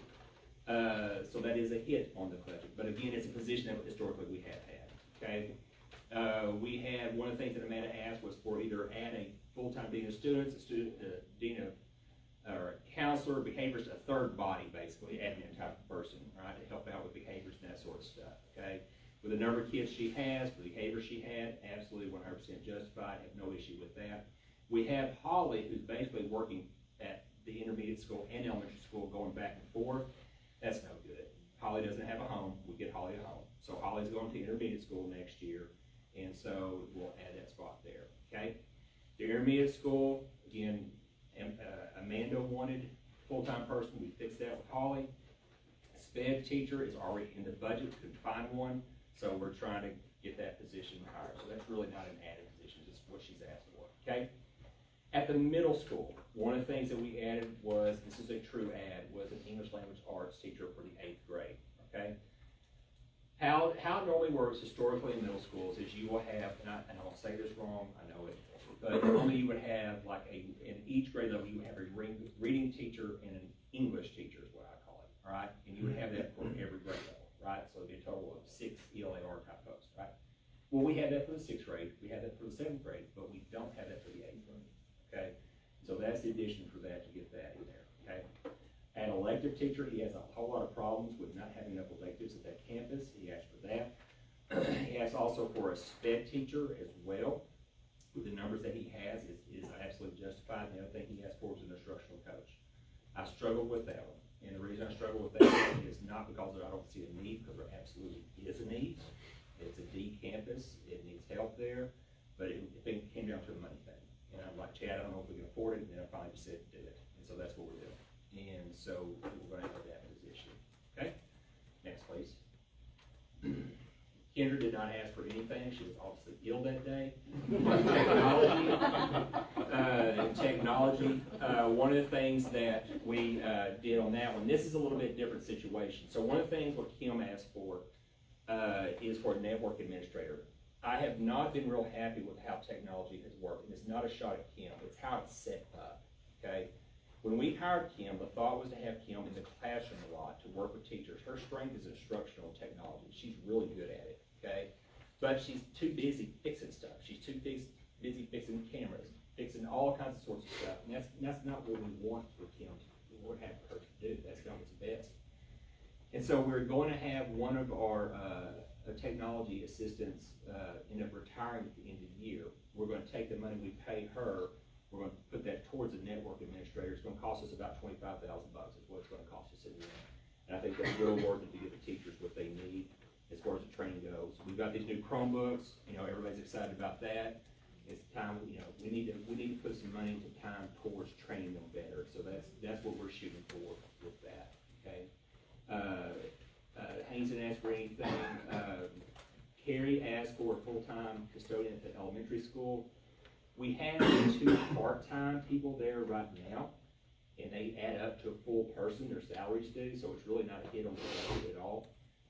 So that is a hit on the budget. But again, it's a position that historically we have had, okay? We had, one of the things that Amanda asked was for either add a full-time dean of students, dean of or counselor, behaviors, a third body, basically, admin type of person, right, to help out with behaviors and that sort of stuff, okay? With the number of kids she has, the behavior she had, absolutely 100% justified, have no issue with that. We have Holly, who's basically working at the intermediate school and elementary school, going back and forth. That's no good. Holly doesn't have a home, we get Holly a home. So Holly's going to intermediate school next year, and so we'll add that spot there, okay? The intermediate school, again, Amanda wanted full-time person, we fixed that with Holly. A sped teacher is already in the budget, couldn't find one, so we're trying to get that position higher. So that's really not an added position, just what she's asked for, okay? At the middle school, one of the things that we added was, this is a true add, was an English language arts teacher for the 8th grade, okay? How it normally works historically in middle schools is you will have, and I won't say this wrong, I know it, but normally you would have like in each grade level, you would have a reading teacher and an English teacher is what I call it, all right? And you would have that for every grade level, right? So it'd be a total of 6 ELAR type folks, right? Well, we had that for the 6th grade, we had that for the 7th grade, but we don't have that for the 8th grade, okay? So that's the addition for that, to get that in there, okay? An elective teacher, he has a whole lot of problems with not having enough electives at that campus. He asked for that. He asked also for a sped teacher as well. With the numbers that he has is absolutely justified. And the other thing he asked for was an instructional coach. I struggled with that one. And the reason I struggle with that one is not because I don't see a need, because there absolutely is a need. It's a D campus, it needs help there, but it came down to a money thing. And I'm like, Chad, I don't know if we can afford it, and then I finally just said do it. And so that's what we're doing. And so we're gonna have that position. Okay? Next, please. Kendra did not ask for anything. She was obviously ill that day. Technology. One of the things that we did on that one, this is a little bit different situation. So one of the things what Kim asked for is for a network administrator. I have not been real happy with how technology has worked, and it's not a shot at Kim, it's how it's set up, okay? When we hired Kim, the thought was to have Kim in the classroom a lot, to work with teachers. Her strength is instructional technology. She's really good at it, okay? But she's too busy fixing stuff. She's too busy fixing cameras, fixing all kinds of sorts of stuff. And that's not what we want for Kim to have her to do. That's not what's best. And so we're going to have one of our technology assistants end up retiring at the end of the year. We're going to take the money we pay her We're gonna put that towards the network administrator. It's gonna cost us about $25,000 is what it's gonna cost us in the end. And I think that's real worth it to give the teachers what they need as far as the training goes. We've got these new Chromebooks, everybody's excited about that. It's time, we need to put some money and time towards training them better. So that's what we're shooting for with that, okay? Haynes didn't ask for anything. Carrie asked for a full-time custodian at the elementary school. We have 2 part-time people there right now, and they add up to a full person, their salaries do, so it's really not a hit on the budget at all.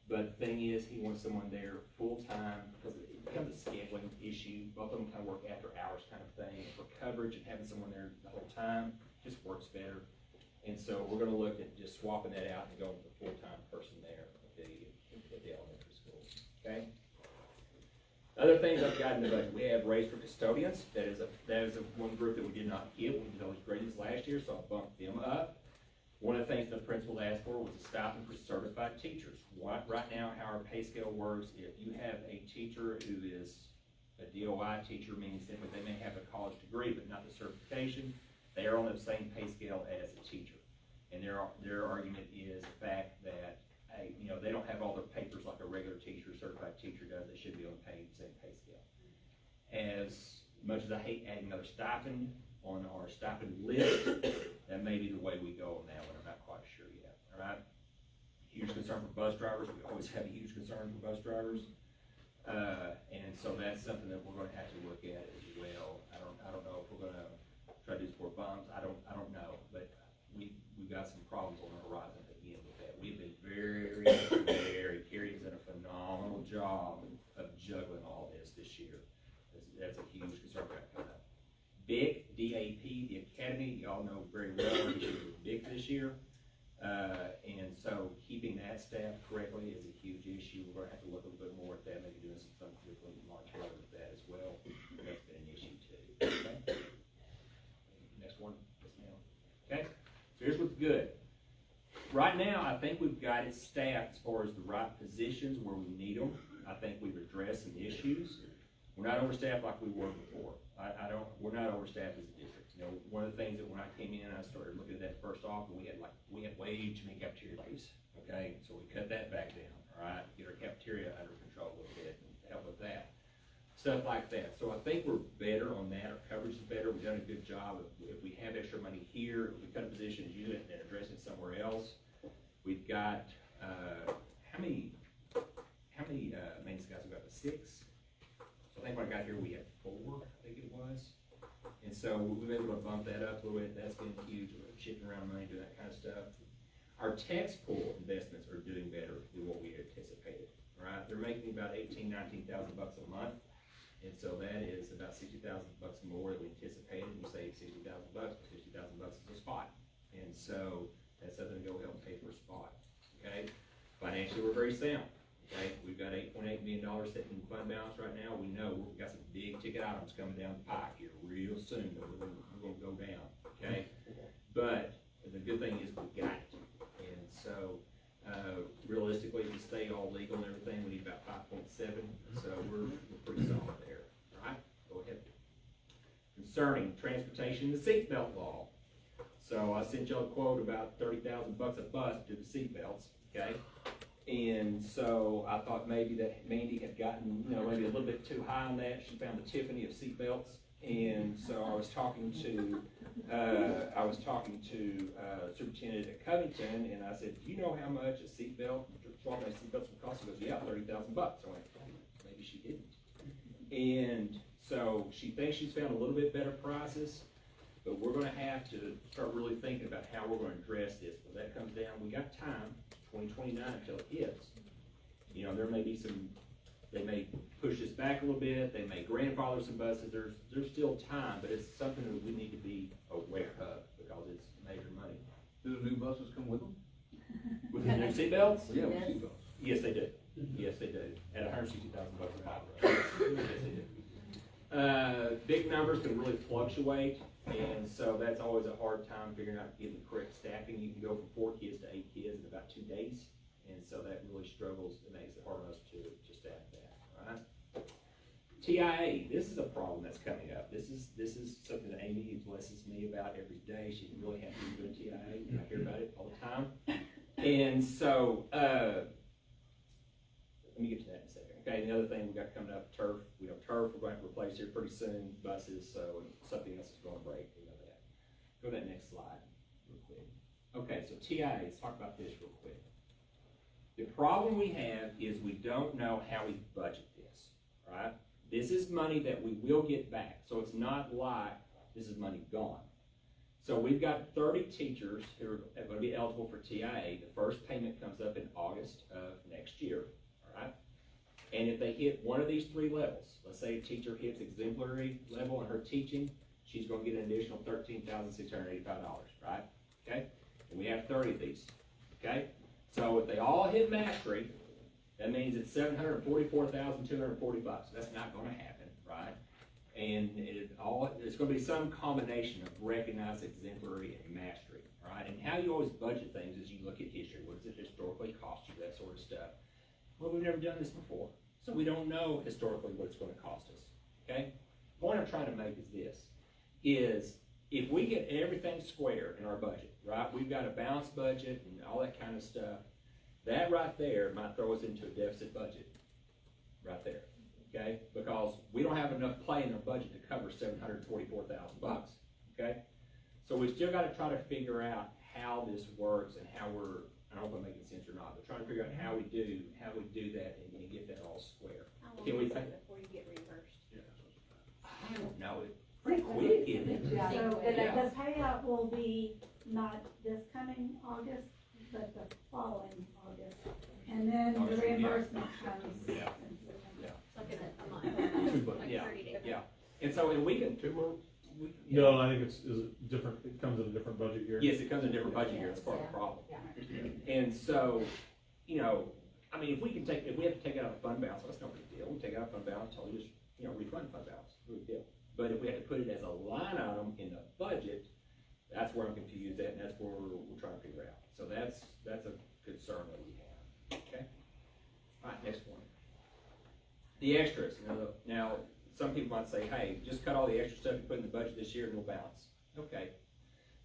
But the thing is, he wants someone there full-time, because it becomes a scheduling issue. Both of them kind of work after hours kind of thing. For coverage and having someone there the whole time just works better. And so we're gonna look at just swapping that out and going with a full-time person there at the elementary school, okay? Other things I've got in the budget, we have raised for custodians. That is one group that we did not get. We did those grades last year, so I bumped them up. One of the things the principal asked for was a stipend for certified teachers. Right now, how our pay scale works, if you have a teacher who is a DOI teacher, meaning simply they may have a college degree but not the certification, they are on the same pay scale as a teacher. And their argument is the fact that they don't have all their papers like a regular teacher, certified teacher does. They should be on the same pay scale. As much as I hate adding another stipend on our stipend list, that may be the way we go on that one. I'm not quite sure yet. All right. Huge concern for bus drivers. We always have a huge concern for bus drivers, and so that's something that we're going to have to look at as well. I don't know if we're going to try to do sport bumps. I don't know, but we've got some problems on the horizon again with that. We've been very. Carrie's done a phenomenal job of juggling all this year. That's a huge concern for that coming up. BIC, DAP, the Academy, y'all know very well, we should do BIC this year. And so keeping that staffed correctly is a huge issue. We're going to have to look a little bit more at that, maybe doing something different monetarily with that as well. That's been an issue too. Okay? Next one, yes ma'am. Okay, so here's what's good. Right now, I think we've got it staffed as far as the right positions where we need them. I think we've addressed some issues. We're not overstaffed like we were before. We're not overstaffed as a district. One of the things that when I came in, I started looking at that first off, and we had way too many cafeteria ladies. Okay, so we cut that back down. All right, get our cafeteria under control a little bit and help with that. Stuff like that. So I think we're better on that. Our coverage is better. We've done a good job. If we have extra money here, if we cut a position as unit and address it somewhere else. We've got how many maintenance guys we got? 6. So I think when I got here we had 4. I think it was. And so we've been able to bump that up a little bit. That's been huge. We're shifting around money, doing that kind of stuff. Our tax pool investments are doing better than what we had anticipated. Right? They're making about $18,000, $19,000 a month. And so that is about $60,000 more than we anticipated. You save $60,000, $60,000 is a spot. And so that's something to go help pay for a spot. Okay? Financially, we're very sound. Okay? We've got $8.8 million sitting in fund balance right now. We know we've got some big ticket items coming down the pike here real soon that we're going to go down. Okay? But the good thing is we got it. And so realistically, to stay all legal and everything, we need about 5.7. So we're pretty solid there. All right? Go ahead. Concerning transportation, the seatbelt law. So I sent y'all a quote about $30,000 a bus to the seatbelts. Okay? And so I thought maybe that Mandy had gotten, maybe a little bit too high on that. She found the Tiffany of seatbelts. And so I was talking to Superintendent at Covington, and I said, "Do you know how much a seatbelt, 12-inch seatbelts would cost?" He goes, "Yeah, $30,000." I went, maybe she didn't. And so she thinks she's found a little bit better prices, but we're going to have to start really thinking about how we're going to address this. When that comes down, we got time, 2029 until it hits. There may be they may push this back a little bit, they may grandfather some buses, there's still time, but it's something that we need to be aware of because it's major money. Do the new buses come with them? With the new seatbelts? Yeah, with seatbelts. Yes, they do. Yes, they do. At $160,000 a pop. Yes, they do. Big numbers can really fluctuate, and so that's always a hard time figuring out getting the correct staffing. You can go from 4 kids to 8 kids in about 2 days, and so that really struggles. It makes it hard on us to staff that. All right. TIA, this is a problem that's coming up. This is something that Amy blesses me about every day. She's really happy with doing TIA, and I hear about it all the time. And so, let me get to that in a second. Okay, the other thing we got coming up, turf. We know turf, we're going to replace here pretty soon, buses, so something else is going to break. We know that. Go to that next slide real quick. Okay, so TIA, let's talk about this real quick. The problem we have is we don't know how we budget this, right? This is money that we will get back, so it's not like this is money gone. So we've got 30 teachers who are going to be eligible for TIA. The first payment comes up in August of next year, all right? And if they hit one of these 3 levels, let's say a teacher hits exemplary level in her teaching, she's going to get an additional $13,685, right? Okay? And we have 30 of these, okay? So if they all hit mastery, that means it's $744,240. That's not going to happen, right? And it's going to be some combination of recognized, exemplary, and mastery, right? And how you always budget things is you look at history. What does it historically cost you? That sort of stuff. Well, we've never done this before, so we don't know historically what it's going to cost us, okay? The point I'm trying to make is this, is if we get everything square in our budget, right? We've got a balanced budget and all that kind of stuff. That right there might throw us into a deficit budget, right there, okay? Because we don't have enough play in our budget to cover $744,000, okay? So we still got to try to figure out how this works and how we're, I don't know if I'm making sense or not, but trying to figure out how we do that and get that all square. How long Can we is take? it before you get reimbursed? I don't know, it's pretty quick, isn't it? Yeah, so Yeah. the payout will be not this coming August, but the following August. And then the August, yeah. reimbursement comes. Yeah. It's like in a month, like Yeah, 30 days. yeah. And so, and we can, No, I think it's different, it comes in a different budget year. yes, it comes in a different budget year, it's part of the problem. And so, you know, I mean, if we have to take it out of fund balance, that's no big deal. We take it out of fund balance, totally just, refund fund balance, no big deal. But if we have to put it as a line item in the budget, that's where I'm confused at, and that's where we're trying to figure out. So that's a concern that we have, okay? All right, next one. The extras. Now, some people might say, hey, just cut all the extra stuff you put in the budget this year and we'll balance. Okay.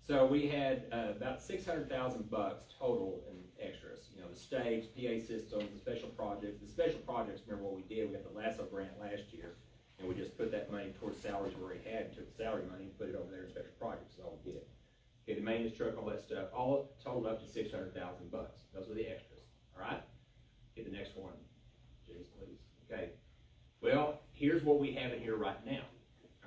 So we had about $600,000 total in extras. The stage, PA systems, the special projects. The special projects, remember what we did? We got the LASSO grant last year, and we just put that money towards salaries where we had, took the salary money and put it over there in special projects. That's all we did. Okay, the maintenance truck, all that stuff, all totaled up to $600,000. Those are the extras. All right. Okay, the next one, James, please. Okay. Well, here's what we have in here right now.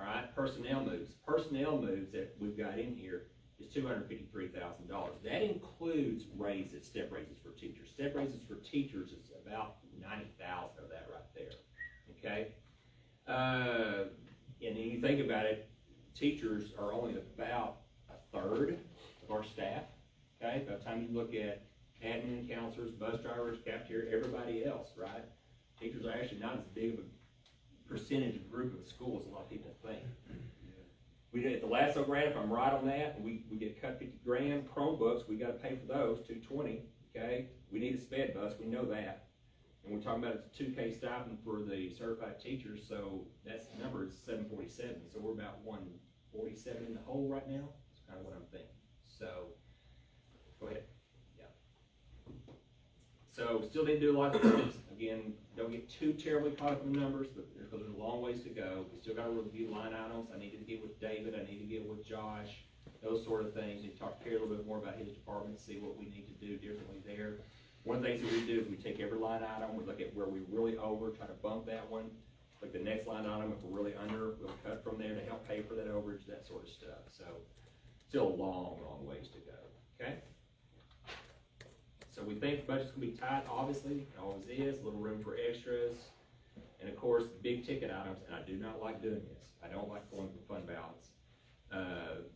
All right, personnel moves. Personnel moves that we've got in here is $253,000. That includes raises, step raises for teachers. Step raises for teachers is about $90,000 of that right there. Okay, and then you think about it, teachers are only about a third of our staff. Okay, by the time you look at admin, counselors, bus drivers, cafeteria, everybody else, right? Teachers are actually not as big of a percentage of group of schools as a lot of people think. We did the LASSO grant, if I'm right on that, we get cut 50 grand. Chromebooks, we got to pay for those, $220. Okay, we need a sped bus, we know that, and we're talking about it's a $2K stipend for the certified teachers, so that's the number is 747. So we're about 147 in the hole right now. That's kind of what I'm thinking. So go ahead. Yeah. So still need to do a lot of things. Again, don't get too terribly caught up in the numbers, but there's a long ways to go. We still got to review line items. I need to get with David. I need to get with Josh. Those sort of things. And talk to Kerry a little bit more about his department, see what we need to do differently there. One of the things that we do is we take every line item, we look at where we're really over, try to bump that one. Like the next line item, if we're really under, we'll cut from there to help pay for that overage, that sort of stuff. So still a long, long ways to go. Okay? So we think the budget's gonna be tight, obviously, it always is, a little room for extras. And of course, the big ticket items, and I do not like doing this. I don't like going for fund balance.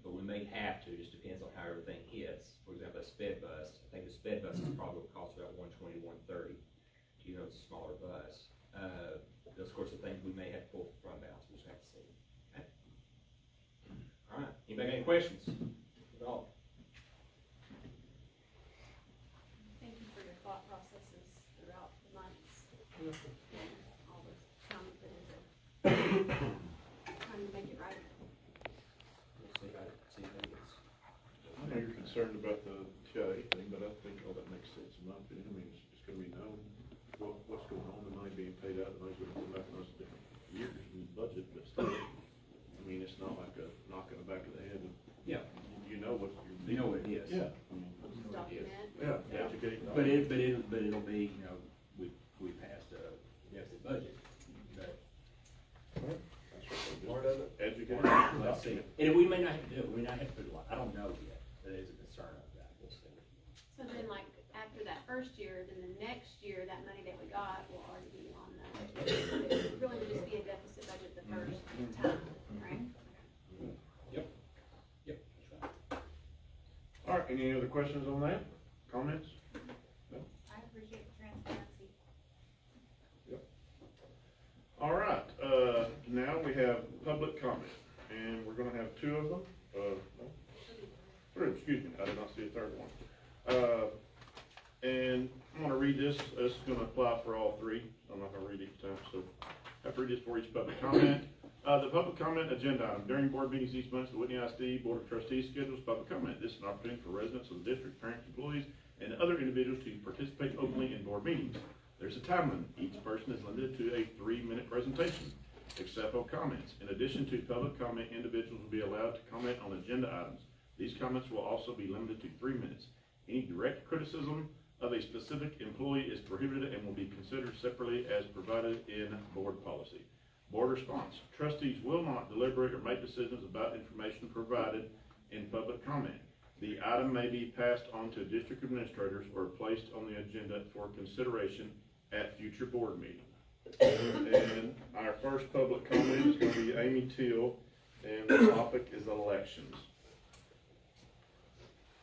But we may have to, just depends on how everything hits. For example, a sped bus, I think the sped bus is probably gonna cost about $120, $130. It's a smaller bus. Those, of course, are things we may have to pull from fund balance, we'll just have to see. Okay? All right, anybody got any questions at all? Thank you for your thought processes throughout the months. And all the time you put into trying to make it right. We'll see how it gets. I know you're concerned about the TIA thing, but I think all that makes sense in my opinion. I mean, it's gonna be known what's going on, the money being paid out, the money's gonna come back in those different years in the budget, but still, I mean, it's not like a knock in the back of the head. Yeah. You know what you're. You know what it is. Yeah. I mean, Just document. Yeah. Yeah. Educate. But it'll be, you know, we passed a deficit budget, but. Part of it. Educate. Let's see. And we may not have to do it, we may not have to put a lot, I don't know yet, that is a concern of that, we'll see. So then like, after that first year, then the next year, that money that we got will already be on the, it really would just be a deficit budget the first time, right? Yep, that's right. All right, any other questions on that? Comments? I appreciate the transparency. All right, now we have public comment, and we're gonna have two of them, no, three, excuse me, I did not see a third one. And I'm gonna read this, it's gonna apply for all three, I'm not gonna read each time, so I have to read this for each public comment. The public comment agenda item, during board meetings each month, the Whitney ISD Board of Trustees schedules public comment. This is an opportunity for residents of the district, parents, employees, and other individuals to participate openly in board meetings. There's a time limit. Each person is limited to a 3-minute presentation, except for comments. In addition to public comment, individuals will be allowed to comment on agenda items. These comments will also be limited to 3 minutes. Any direct criticism of a specific employee is prohibited and will be considered separately as provided in board policy. Board response. Trustees will not deliberate or make decisions about information provided in public comment. The item may be passed on to district administrators or placed on the agenda for consideration at future board meeting. And our first public comment is going to be Amy Teal, and the topic is elections.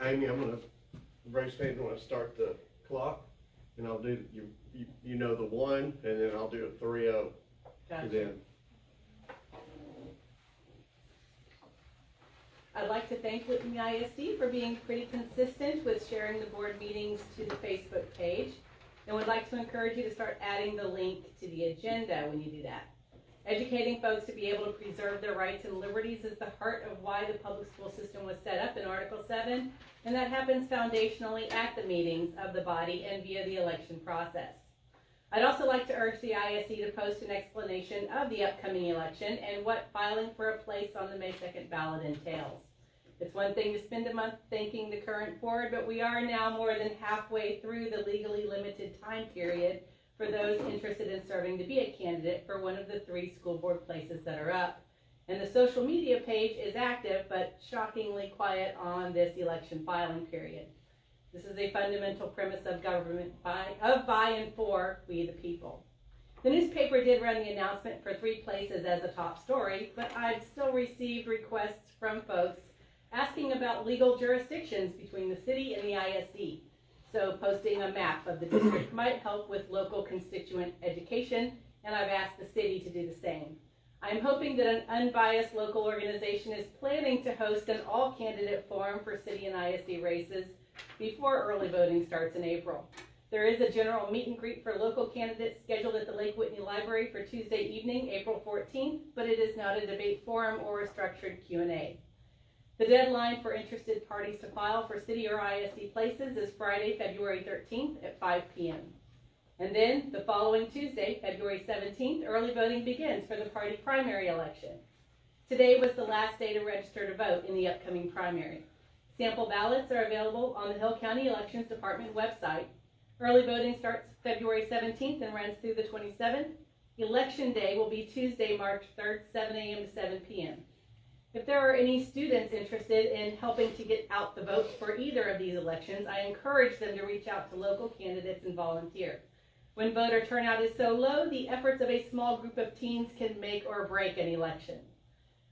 Amy, I'm gonna raise your hand when I start the clock, and I'll do, you know the 1, and then I'll do a 3-0. Gotcha. And then, I'd like to thank Whitney ISD for being pretty consistent with sharing the board meetings to the Facebook page, and would like to encourage you to start adding the link to the agenda when you do that. Educating folks to be able to preserve their rights and liberties is the heart of why the public school system was set up in Article 7, and that happens foundationally at the meetings of the body and via the election process. I'd also like to urge the ISD to post an explanation of the upcoming election and what filing for a place on the May 2nd ballot entails. It's one thing to spend a month thanking the current board, but we are now more than halfway through the legally limited time period for those interested in serving to be a candidate for one of the 3 school board places that are up. And the social media page is active, but shockingly quiet on this election filing period. This is a fundamental premise of government by and for we the people. The newspaper did run the announcement for 3 places as a top story, but I've still received requests from folks asking about legal jurisdictions between the city and the ISD. So posting a map of the district might help with local constituent education, and I've asked the city to do the same. I'm hoping that an unbiased local organization is planning to host an all-candidate forum for city and ISD races before early voting starts in April. There is a general meet and greet for local candidates scheduled at the Lake Whitney Library for Tuesday evening, April 14th, but it is not a debate forum or a structured Q&A. The deadline for interested parties to file for city or ISD places is Friday, February 13th at 5 p.m. And then the following Tuesday, February 17th, early voting begins for the party primary election. Today was the last day to register to vote in the upcoming primary. Sample ballots are available on the Hill County Elections Department website. Early voting starts February 17th and runs through the 27th. Election day will be Tuesday, March 3rd, 7 a.m. to 7 p.m. If there are any students interested in helping to get out the vote for either of these elections, I encourage them to reach out to local candidates and volunteer. When voter turnout is so low, the efforts of a small group of teens can make or break an election.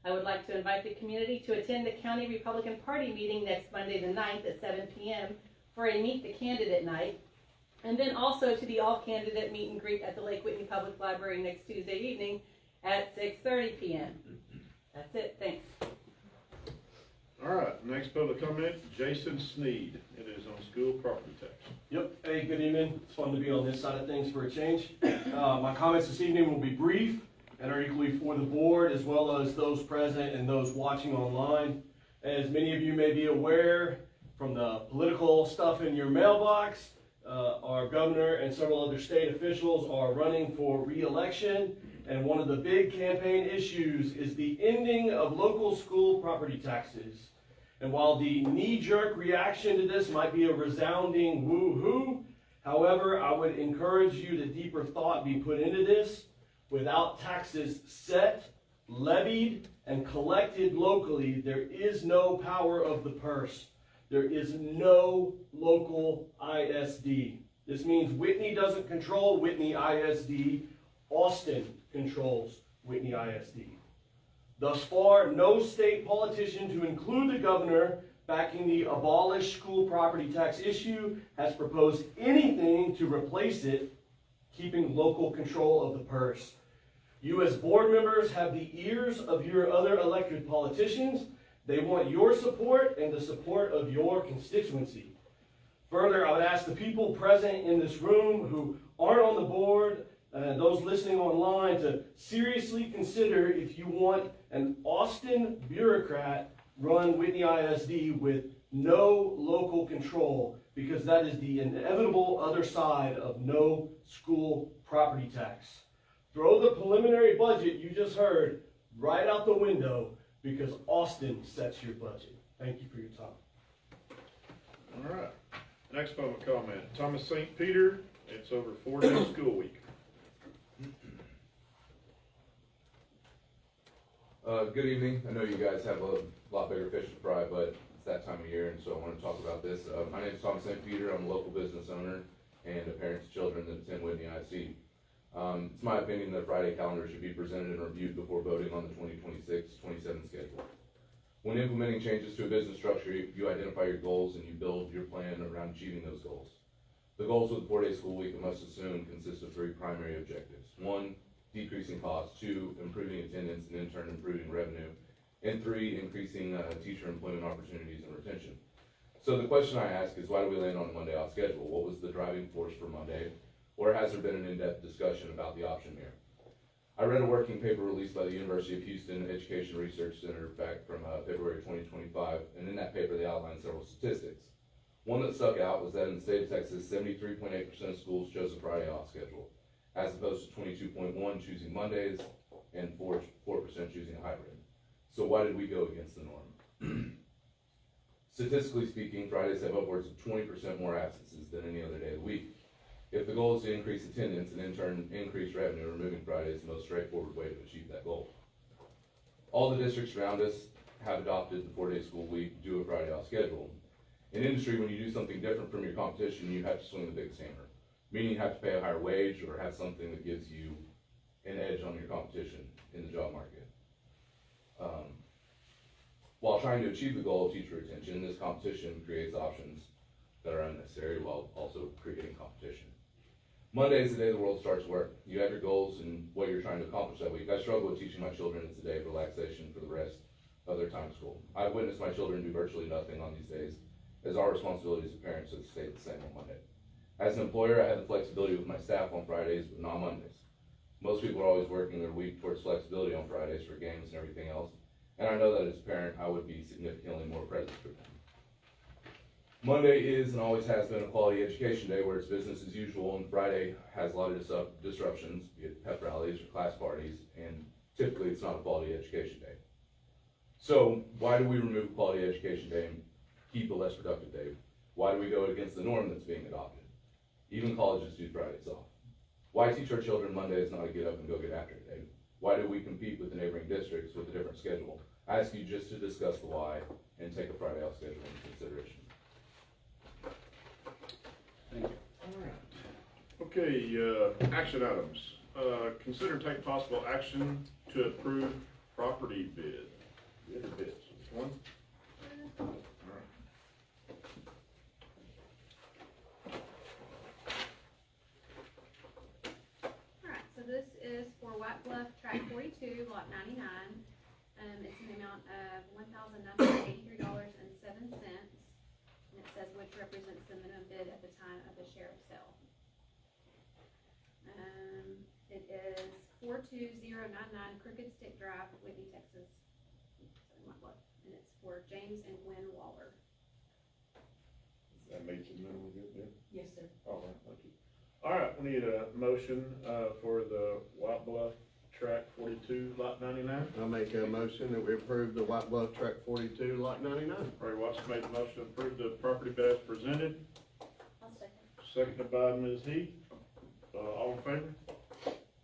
I would like to invite the community to attend the County Republican Party meeting next Monday the 9th at 7 p.m. for a Meet the Candidate night, and then also to the all-candidate meet and greet at the Lake Whitney Public Library next Tuesday evening at 6:30 p.m. That's it. Thanks. All right, next public comment, Jason Sneed. It is on school property tax. Yep. Hey, good evening. It's fun to be on this side of things for a change. My comments this evening will be brief. and are equally for the board as well as those present and those watching online. As many of you may be aware from the political stuff in your mailbox, our governor and several other state officials are running for re-election, and one of the big campaign issues is the ending of local school property taxes. And while the knee-jerk reaction to this might be a resounding woo-hoo, however, I would encourage you that deeper thought be put into this. Without taxes set, levied, and collected locally, there is no power of the purse. There is no local ISD. This means Whitney doesn't control Whitney ISD. Austin controls Whitney ISD. Thus far, no state politician, to include the governor backing the abolish school property tax issue, has proposed anything to replace it, keeping local control of the purse. You as board members have the ears of your other elected politicians. They want your support and the support of your constituency. Further, I would ask the people present in this room who aren't on the board and those listening online to seriously consider if you want an Austin bureaucrat run Whitney ISD with no local control, because that is the inevitable other side of no school property tax. Throw the preliminary budget you just heard right out the window, because Austin sets your budget. Thank you for your time. All right. Next public comment. Thomas St. Peter. It's over 4-day school week. Good evening. I know you guys have a lot bigger fish to fry, but it's that time of year, and so I want to talk about this. My name is Thomas St. Peter. I'm a local business owner and a parent to children that attend Whitney ISD. It's my opinion that a Friday calendar should be presented and reviewed before voting on the 2026-27 schedule. When implementing changes to a business structure, you identify your goals and you build your plan around achieving those goals. The goals of the 4-day school week, I must assume, consist of 3 primary objectives. 1, decreasing costs. 2, improving attendance and in turn improving revenue. And 3, increasing teacher employment opportunities and retention. So the question I ask is, why do we land on a Monday off schedule? What was the driving force for Monday? Or has there been an in-depth discussion about the option here? I read a working paper released by the University of Houston Education Research Center back from February 2025, and in that paper they outlined several statistics. One that stuck out was that in the state of Texas, 73.8% of schools chose a Friday off schedule, as opposed to 22.1% choosing Mondays and 4% choosing a hybrid. So why did we go against the norm? Statistically speaking, Fridays have upwards of 20% more absences than any other day of the week. If the goal is to increase attendance and in turn increase revenue, removing Friday is the most straightforward way to achieve that goal. All the districts around us have adopted the 4-day school week, do a Friday off schedule. In industry, when you do something different from your competition, you have to swing the biggest hammer, meaning you have to pay a higher wage or have something that gives you an edge on your competition in the job market. While trying to achieve the goal of teacher retention, this competition creates options that are unnecessary while also creating competition. Monday is the day the world starts work. You have your goals and what you're trying to accomplish that week. I struggle with teaching my children it's a day of relaxation for the rest of their time at school. I've witnessed my children do virtually nothing on these days, as our responsibilities as parents have stayed the same on Monday. As an employer, I have the flexibility with my staff on Fridays, but not Mondays. Most people are always working their week towards flexibility on Fridays for games and everything else, and I know that as a parent, I would be significantly more present for them. Monday is and always has been a quality education day where it's business as usual, and Friday has a lot of disruptions, be it pep rallies or class parties, and typically it's not a quality education day. So why do we remove quality education day and keep a less productive day? Why do we go against the norm that's being adopted? Even colleges do Fridays off. Why teach our children Monday is not a get up and go get after it day? Why do we compete with the neighboring districts with a different schedule? I ask you just to discuss the why and take a Friday off schedule into consideration. Thank you. All right. Okay, action items. Consider and take possible action to approve property bid. Bid or bids? Which one? All right. Alright, so this is for White Bluff Track 42, Lot 99. It's an amount of $1,983.07. And it says which represents the minimum bid at the time of the sheriff's sale. It is 42 42099 Crooked Stick Drive, Whitney, Texas. And it's for James and Gwen Waller. That makes it minimum good, yeah? Yes, sir. All right, thank you. All right, we need a motion, for the White Bluff Track 42, Lot 99. I make a motion that we approve the White Bluff Track 42, Lot 99. Ray Watson made the motion to approve the property as presented, I'll second. seconded by Ms. Heath. All in favor?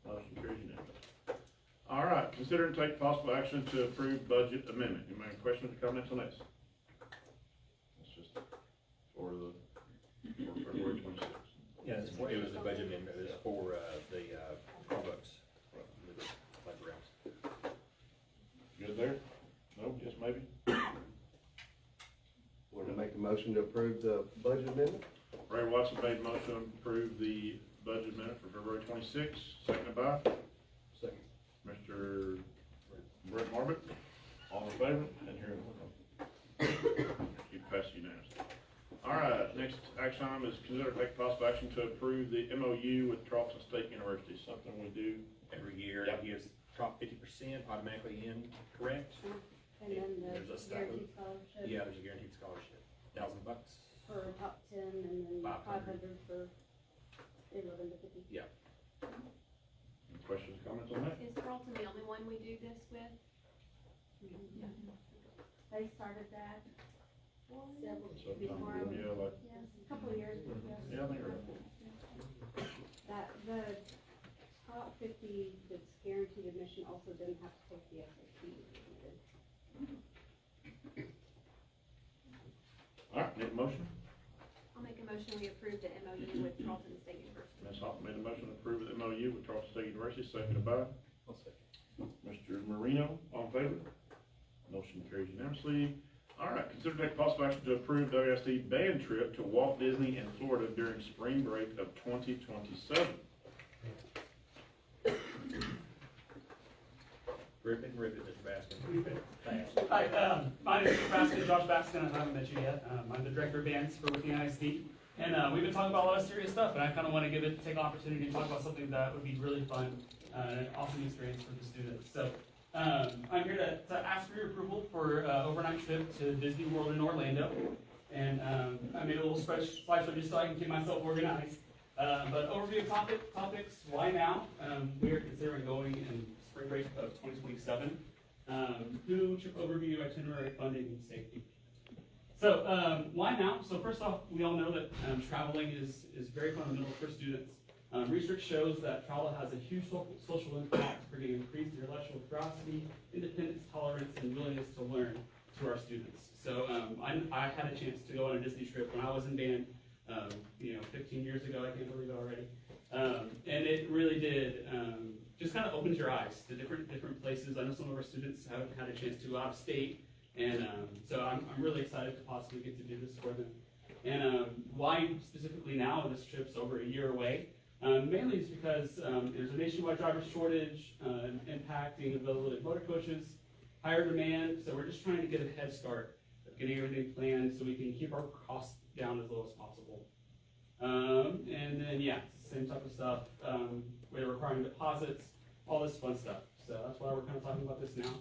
Motion carries unanimously. All right, consider and take possible action to approve budget amendment. You may have questions or comments on this? It's just for February 26th. Yeah, it was the budget amendment, it was for, the, Chromebooks, the playgrounds. Good there? No, yes, maybe? Want to make a motion to approve the budget amendment? Ray Watson made a motion to approve the budget amendment for February 26th, seconded by Second. Mr. Brett Marbut. All in favor? And here. You pass unanimously. All right, next action item is consider take possible action to approve the MOU with Charleston State University, something we do. Every year, it gives top 50% automatically in, correct? And then There's a the stipend. guaranteed scholarship. Yeah, there's a guaranteed scholarship, $1,000. For top 10 and then 500. 500 for 11 to 50. Yeah. Any questions, comments on that? Is Carlton the only one we do this with? They started that Several Sometime ago, yeah, like, yes, a couple of years ago. yeah, I think right. That, the top 50 that's guaranteed admission also didn't have to take the SAT. All right, need a motion? I'll make a motion, we approve the MOU with Charleston State University. Ms. Hoffman made a motion to approve the MOU with Charleston State University, seconded by I'll second. Mr. Marino. All in favor? Motion carries unanimously. All right, consider take possible action to approve WSD band trip to Walt Disney in Florida during spring break of 2027. Rip it, Mr. Baskin. Fast. Hi, my name is Baskin, Josh Baskin, I haven't met you yet. I'm the director of bands for Whitney ISD. And we've been talking about a lot of serious stuff, and I kind of want to take an opportunity to talk about something that would be really fun and an awesome experience for the students. So I'm here to ask for your approval for an overnight trip to Disney World in Orlando. And I made a little slideshow just so I can keep myself organized. But overview of topics, why now? We are considering going in spring break of 2027. Who, trip overview, itinerary, funding, and safety. So why now? So first off, we all know that traveling is very fundamental for students. Research shows that travel has a huge social impact, bringing increased intellectual curiosity, independence, tolerance, and willingness to learn to our students. So I had a chance to go on a Disney trip when I was in band, 15 years ago, I can't believe it already. And it really did just kind of opens your eyes to different places. I know some of our students haven't had a chance to go out of state, and so I'm really excited to possibly get to do this for them. And why specifically now? This trip's over a year away. Mainly is because there's a nationwide driver shortage, impacting availability of motor coaches, higher demand, so we're just trying to get a head start of getting everything planned so we can keep our costs down as low as possible. And then, yeah, same type of stuff. We're requiring deposits, all this fun stuff. So that's why we're kind of talking about this now.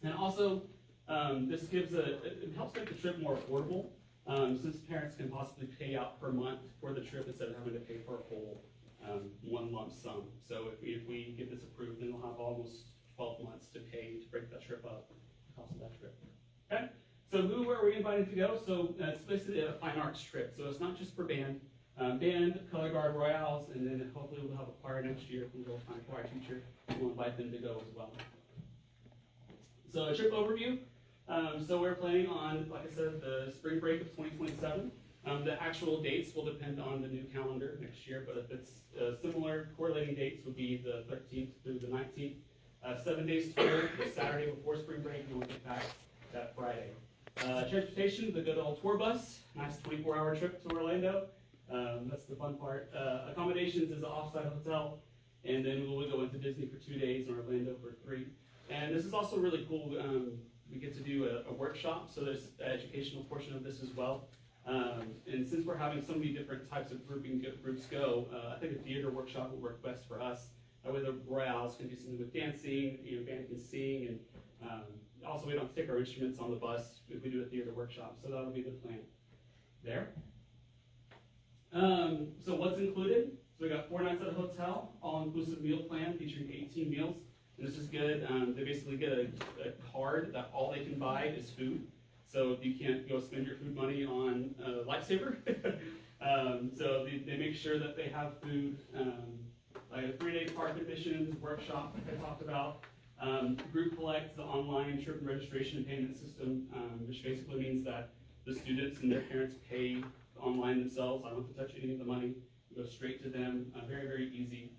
And also, this it helps make the trip more affordable. Since parents can possibly pay out per month for the trip instead of having to pay for a whole one lump sum. So if we get this approved, then we'll have almost 12 months to pay to break that trip up, the cost of that trip. Okay? So who are we invited to go? So it's basically a fine arts trip. So it's not just for band. Band, color guard, royales, and then hopefully we'll have a choir next year. We'll find a choir teacher. We'll invite them to go as well. So a trip overview. So we're planning on, like I said, the spring break of 2027. The actual dates will depend on the new calendar next year, but if it's similar, correlating dates would be the 13th through the 19th. 7 days tour, the Saturday before spring break, and we'll get back that Friday. Transportation, the good old tour bus, nice 24-hour trip to Orlando. That's the fun part. Accommodations is an off-site hotel, and then we'll go into Disney for 2 days and Orlando for 3. And this is also really cool. We get to do a workshop, so there's an educational portion of this as well. And since we're having so many different types of groups go, I think a theater workshop will work best for us. That way the Royales can do something with dancing, you know, band can sing, and also we don't take our instruments on the bus if we do a theater workshop, so that'll be the plan there. So what's included? So we got 4 nights at a hotel, all-inclusive meal plan featuring 18 meals. And this is good. They basically get a card that all they can buy is food. So if you can't go spend your food money on Lifesaver, so they make sure that they have food. Like a 3-day park admissions workshop like I talked about. Group Collect, the online trip and registration payment system, which basically means that the students and their parents pay online themselves. I don't have to touch any of the money. It goes straight to them. Very, very easy.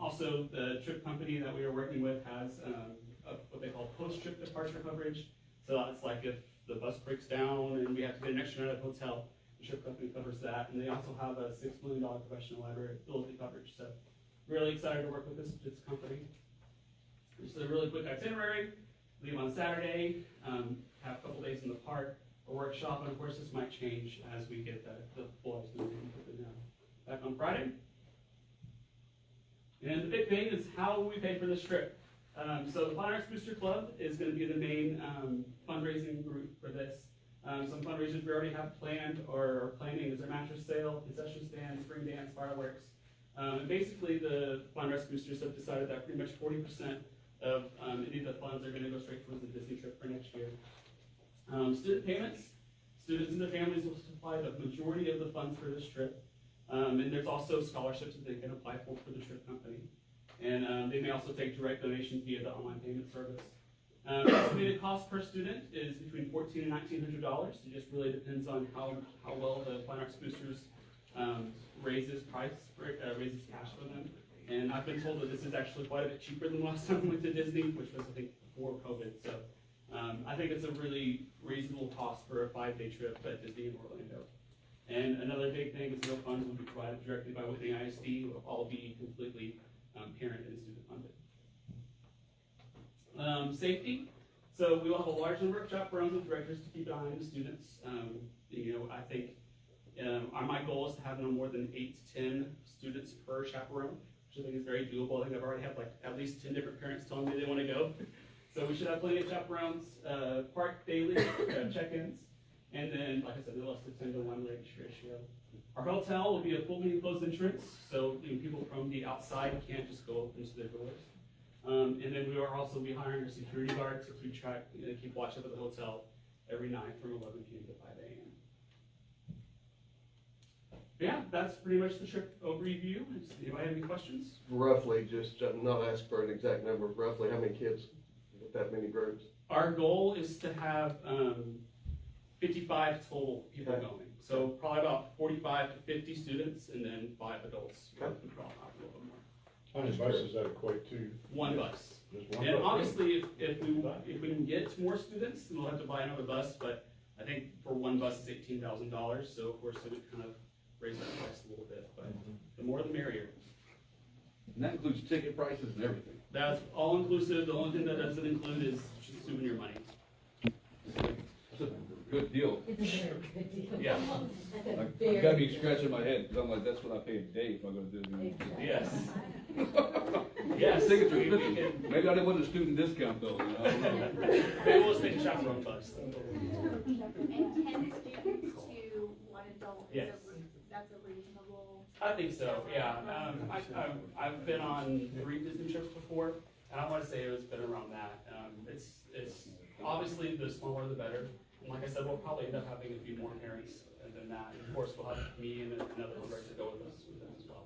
Also, the trip company that we are working with has what they call post-trip departure coverage. So that's like if the bus breaks down and we have to get an extra night at a hotel, the trip company covers that. And they also have a $6 million professional liability coverage. So really excited to work with this company. Just a really quick itinerary. Leave on Saturday, have a couple days in the park, a workshop, and of course this might change as we get the boys back on Friday. And the big thing is how we pay for this trip. So the Fine Arts Booster Club is going to be the main fundraising group for this. Some fundraisers we already have planned or are planning is our mattress sale, concession stand, spring dance, fireworks. And basically the Fine Arts Boosters have decided that pretty much 40% of any of the funds are going to go straight towards the Disney trip for next year. Student payments. Students and their families will supply the majority of the funds for this trip. And there's also scholarships that they can apply for the trip company. And they may also take direct donations via the online payment service. Estimated cost per student is between $1,400 and $1,900. It just really depends on how well the Fine Arts Boosters raises cash for them. And I've been told that this is actually quite a bit cheaper than the last time we went to Disney, which was, I think, before COVID. So I think it's a really reasonable cost for a 5-day trip at Disney in Orlando. And another big thing is no funds will be provided directly by Whitney ISD. It will all be completely parent and student funded. Safety. So we will have a large number of chaperones and directors to keep an eye on the students. I think my goal is to have no more than 8 to 10 students per chaperone, which I think is very doable. I think I've already had like at least 10 different parents telling me they want to go. So we should have plenty of chaperones, park daily check-ins, and then, like I said, no less than 10 to 1 ratio. Our hotel will be a fully enclosed entrance, so people from the outside can't just go into their doors. And then we will also be hiring a security guard to keep watch over the hotel every night from 11 p.m. to 5 a.m. Yeah, that's pretty much the trip overview. Does anybody have any questions? Roughly, just not ask for an exact number, roughly how many kids with that many groups? Our goal is to have 55 total people going. So probably about 45 to 50 students and then 5 adults. How many buses does that equate to? 1 bus. Just one and bus? honestly, if we can get more students, then we'll have to buy another bus. But I think for 1 bus is $18,000. So of course it would kind of raise that price a little bit. But the more the merrier. And that includes ticket prices and everything. That's all inclusive. The only thing that doesn't include is just souvenir money. That's a good deal. It's a very good deal. Yeah. I've got me scratching my head, because I'm like, that's what I pay a day if I go to Disney. Yes. Yes. Tickets are expensive. Maybe I didn't want a student discount though, you know, I don't know. Maybe we'll take a chaperone bus. And 10 students to 1 adult, Yes. That's a reasonable. I think so, yeah. I've been on 3 Disney trips before, and I want to say it's been around that. It's obviously the smaller the better. And like I said, we'll probably end up having a few more parents than that. And of course, we'll have me and another director to go with us with them as well.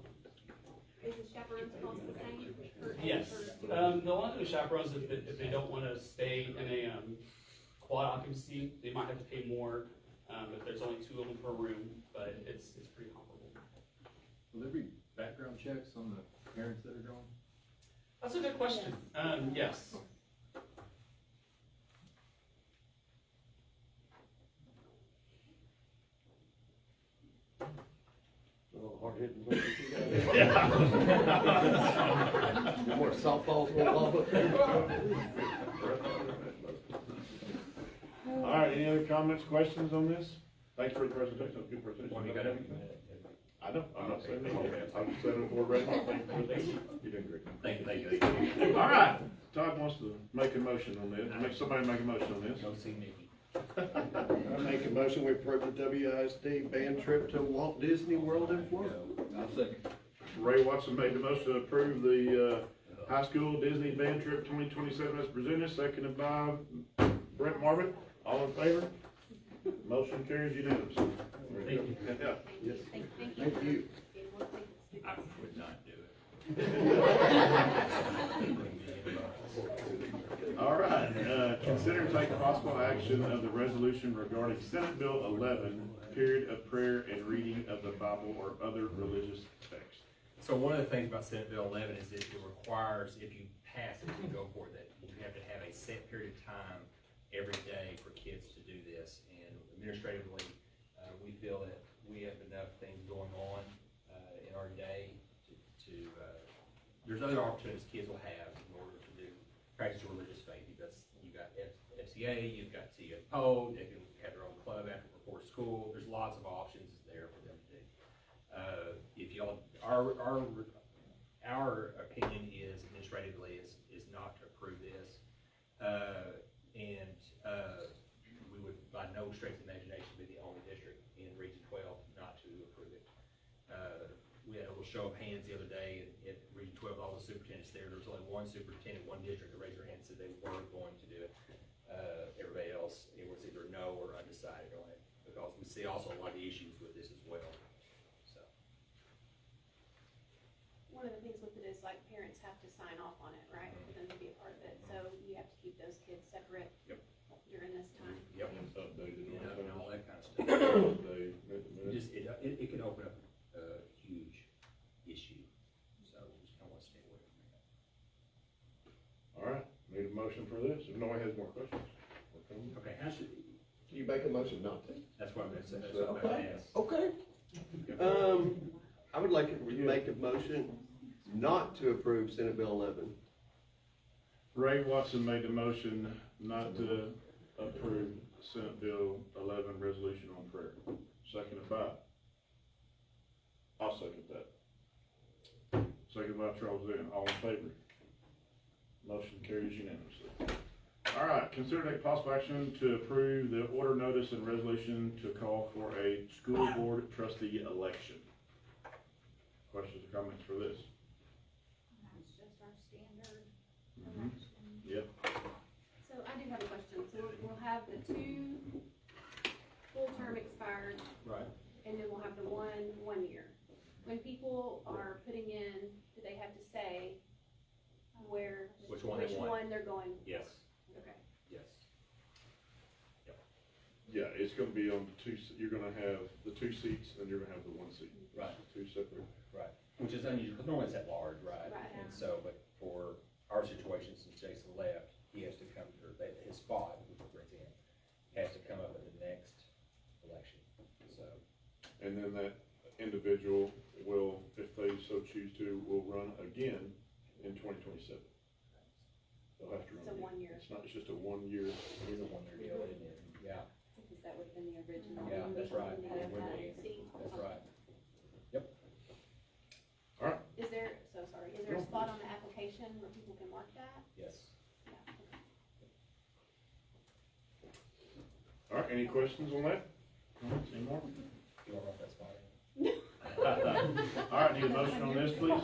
Is the chaperone's cost the same? Yes. The one thing with chaperones, if they don't want to stay in a quad occupancy, they might have to pay more if there's only 2 of them per room, but it's pretty comparable. Will there be background checks on the parents that are going? That's a good question. Yes. Yeah. More softballs going off up there. All right, any other comments, questions on this? Thanks for the presentation, good presentation. Well, you got it. I know, I'm not saying that. I'll just set it for Red. Thank you. You're doing great. Thank you. All right, Todd wants to make a motion on this, somebody make a motion on this. Go see Nikki. I make a motion, we approve the WISD band trip to Walt Disney World in Florida. I'll second. Ray Watson made the motion to approve the, high school Disney band trip 2027 as presented, seconded by Brent Marvin. All in favor? Motion carries unanimously. Thank you. Yeah. Yes. Thank you. I would not do it. All right, consider and take possible action of the resolution regarding Senate Bill 11, period of prayer and reading of the Bible or other religious text. So one of the things about Senate Bill 11 is that it requires, if you pass it, if you go for it, that you have to have a set period of time every day for kids to do this. And administratively, we feel that we have enough things going on in our day to there's other opportunities kids will have in order to do practice a religious faith. You got FCA, you've got CFO, they can have their own club after before school. There's lots of options there for them to do. If y'all, our opinion is administratively is not to approve this, and we would by no stretch of the imagination be the only district in Region 12 not to approve it. We had a little show of hands the other day at Region 12, all the superintendents there. There was only one superintendent, one district that raised their hand and said they were going to do it. Everybody else, it was either no or undecided on it, because we see also a lot of issues with this as well. So. One of the things with it is like parents have to sign off on it, right, for them to be a part of it, so you have to keep those kids separate during this time. Yep. Updated And all that kind of stuff. It can open up a huge issue, so we just don't want to stay away from that. All right, need a motion for this, if nobody has more questions. Okay, how should, You make a motion not to. that's what I'm gonna say, that's what I'm gonna ask. Okay. I would like to make a motion not to approve Senate Bill 11. Ray Watson made the motion not to approve Senate Bill 11 resolution on prayer. Seconded by? I'll second that. Seconded by Charles Lynn. All in favor? Motion carries unanimously. All right, consider take possible action to approve the order, notice, and resolution to call for a school board trustee election. Questions or comments for this? That's just our standard Mhm. election. Yep. So I do have a question, so we'll have the 2 full term expired, Right. and then we'll have the 1 year. When people are putting in, do they have to say where, Which one they want? they're going? Yes, Okay. yes. Yeah, it's gonna be on you're gonna have the 2 seats, and you're gonna have the 1 seat. Right. 2 separate. Right, which is unusual, because normally it's at large, right? Right. And so, but for our situation, since Jason left, he has to come, or his spot, which brings in, has to come up at the next election, so. And then that individual will, if they so choose to, will run again in 2027. They'll have to run It's a again. 1 year. It's just a 1 year. It is a one-year deal, isn't it? Yeah, Because that would have been the original. yeah, that's right. Need It to would have be. a seat. That's right. All right. Is there a spot on the application where people can mark that? Yes. Yeah, okay. All right, any questions on that? Comments, any more? You want to run that spot in? All right, need a motion on this, please?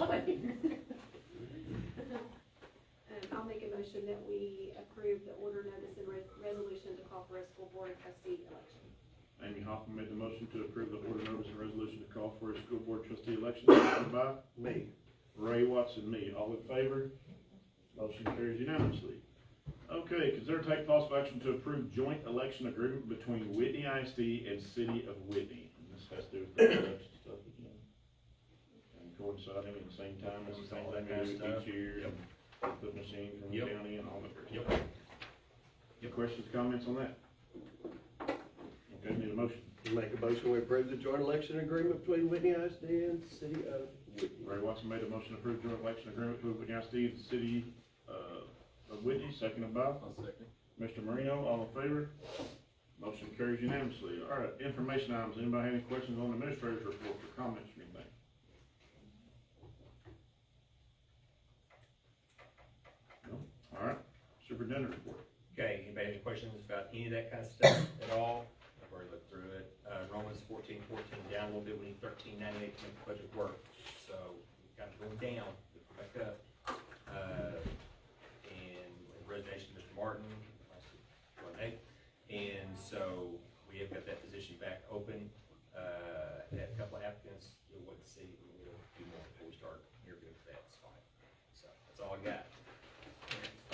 I'll make a motion that we approve the order, notice, and resolution to call for a school board trustee election. Amy Hoffman made the motion to approve the order, notice, and resolution to call for a school board trustee election. Seconded by? Me. Ray Watson, me. All in favor? Motion carries unanimously. Okay, consider take possible action to approve joint election agreement between Whitney ISD and City of Whitney. And this has to do with the election stuff again. And coinciding at the same time, it's the same thing we do each year. The machine from the county and all that. Yep. Any questions, comments on that? Okay, need a motion. Make a motion, we approve the joint election agreement between Whitney ISD and the City of Whitney. Ray Watson made a motion to approve joint election agreement between Whitney ISD and the City of Whitney, seconded by? I'll second. Mr. Marino, all in favor? Motion carries unanimously. All right, information items. Anybody have any questions on the administrator's report or comments or anything? superintendent report. Okay, anybody have any questions about any of that kind of stuff at all? I've already looked through it. Romans 14:14 down a little bit, we need 1398 to make the budget work. So we've got to go down, back up. And resignation of Mr. Martin, and so we have got that position back open. Had a couple of applicants, we'll wait to see, we'll do more before we start interviewing for that spot. So that's all I got.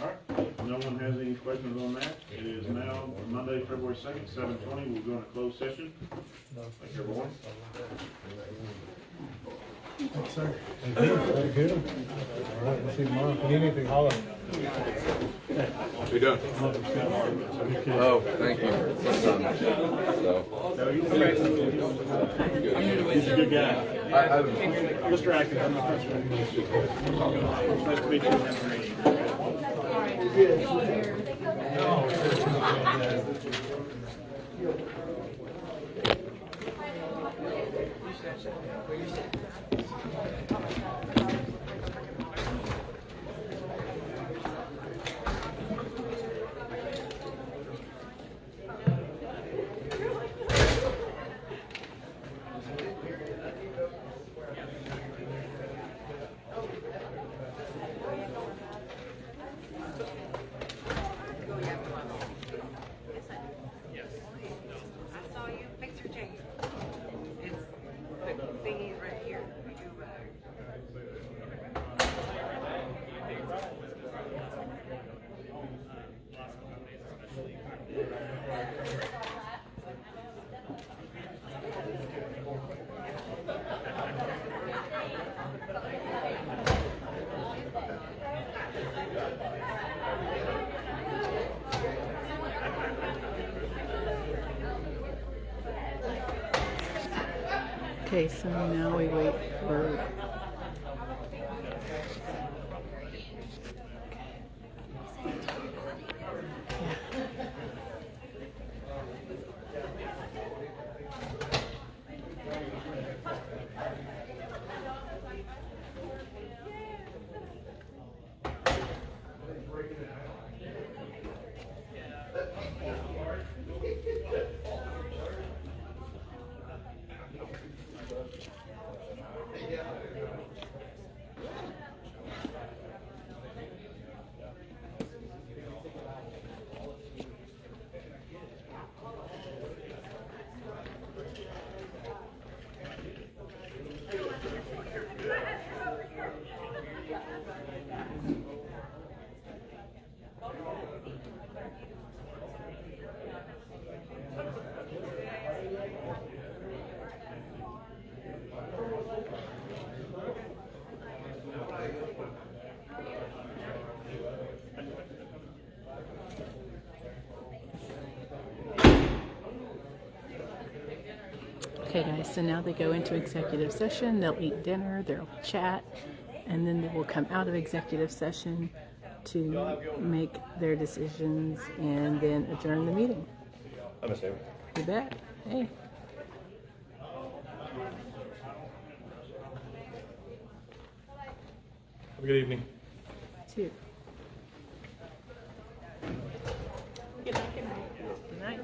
All right, if no one has any questions on that, it is now Monday, February 2nd, 7:20. We'll go into closed session. Thank you, everyone. Thanks, sir. Thank you. Very good. All right, we'll see you tomorrow. If you need anything, holler. How you doing? Oh, thank you. He's a good guy. Mr. Atkins, I'm not sure. Nice to meet you. Nice to meet Okay, so now we wait for Okay guys, so now they go into executive session, they'll eat dinner, they'll chat, and then they will come out of executive session to make their decisions and then adjourn the meeting. I'm assuming. You bet. Hey. Have a good evening. Two. Good night, good night. Good night.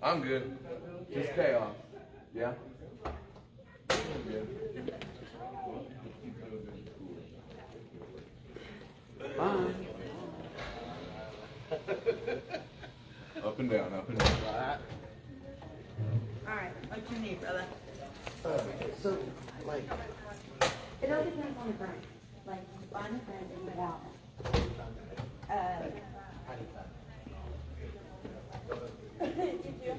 I'm good. Just chaos. Yeah? I'm good. Bye. Up and down, up and down. Alright, what you need, brother? So, like, it all depends on the grant. Like, you find a grant and you want it. Did you?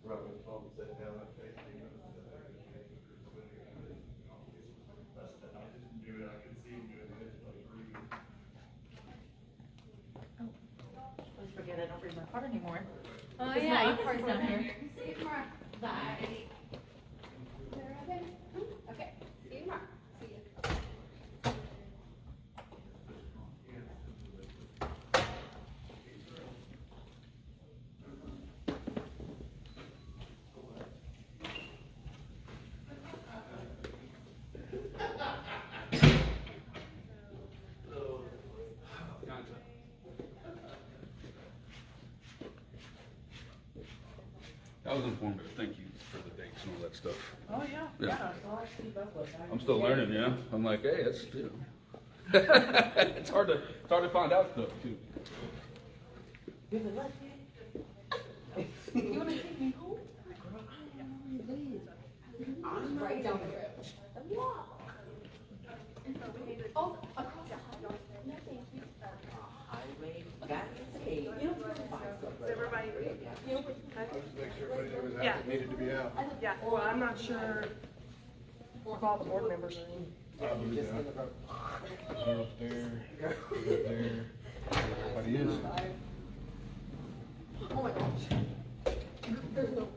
Right when Tom sat down, I think, Always forget I don't read my card anymore. Oh, Because yeah, my you office can is down record here. See you tomorrow. Bye. Okay, see you tomorrow. See you. That was informative, thank you for the dates and all that stuff. Oh, yeah, Yeah. yeah, so I keep up with that. I'm still learning, yeah, I'm like, hey, that's, you know. It's hard to find out stuff too. Give it luck, You wanna take me home? I'm right down the road. Oh, across the highway. No, thank you. Highway, got to pay. You don't feel Is everybody? make sure everybody that was out Yeah. that needed to be out. Yeah, well, I'm not sure if all the board members are in. Probably Just not. in the room. They're up there, they're there, everybody is. Oh my gosh. There's no.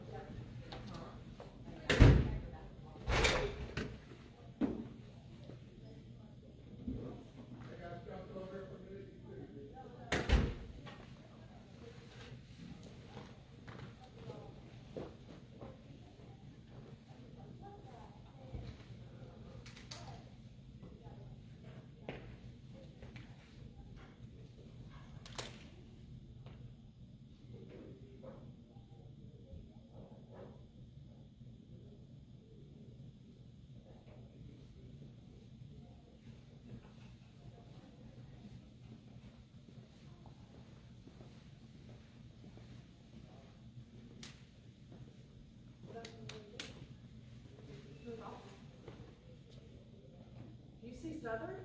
You see Southern?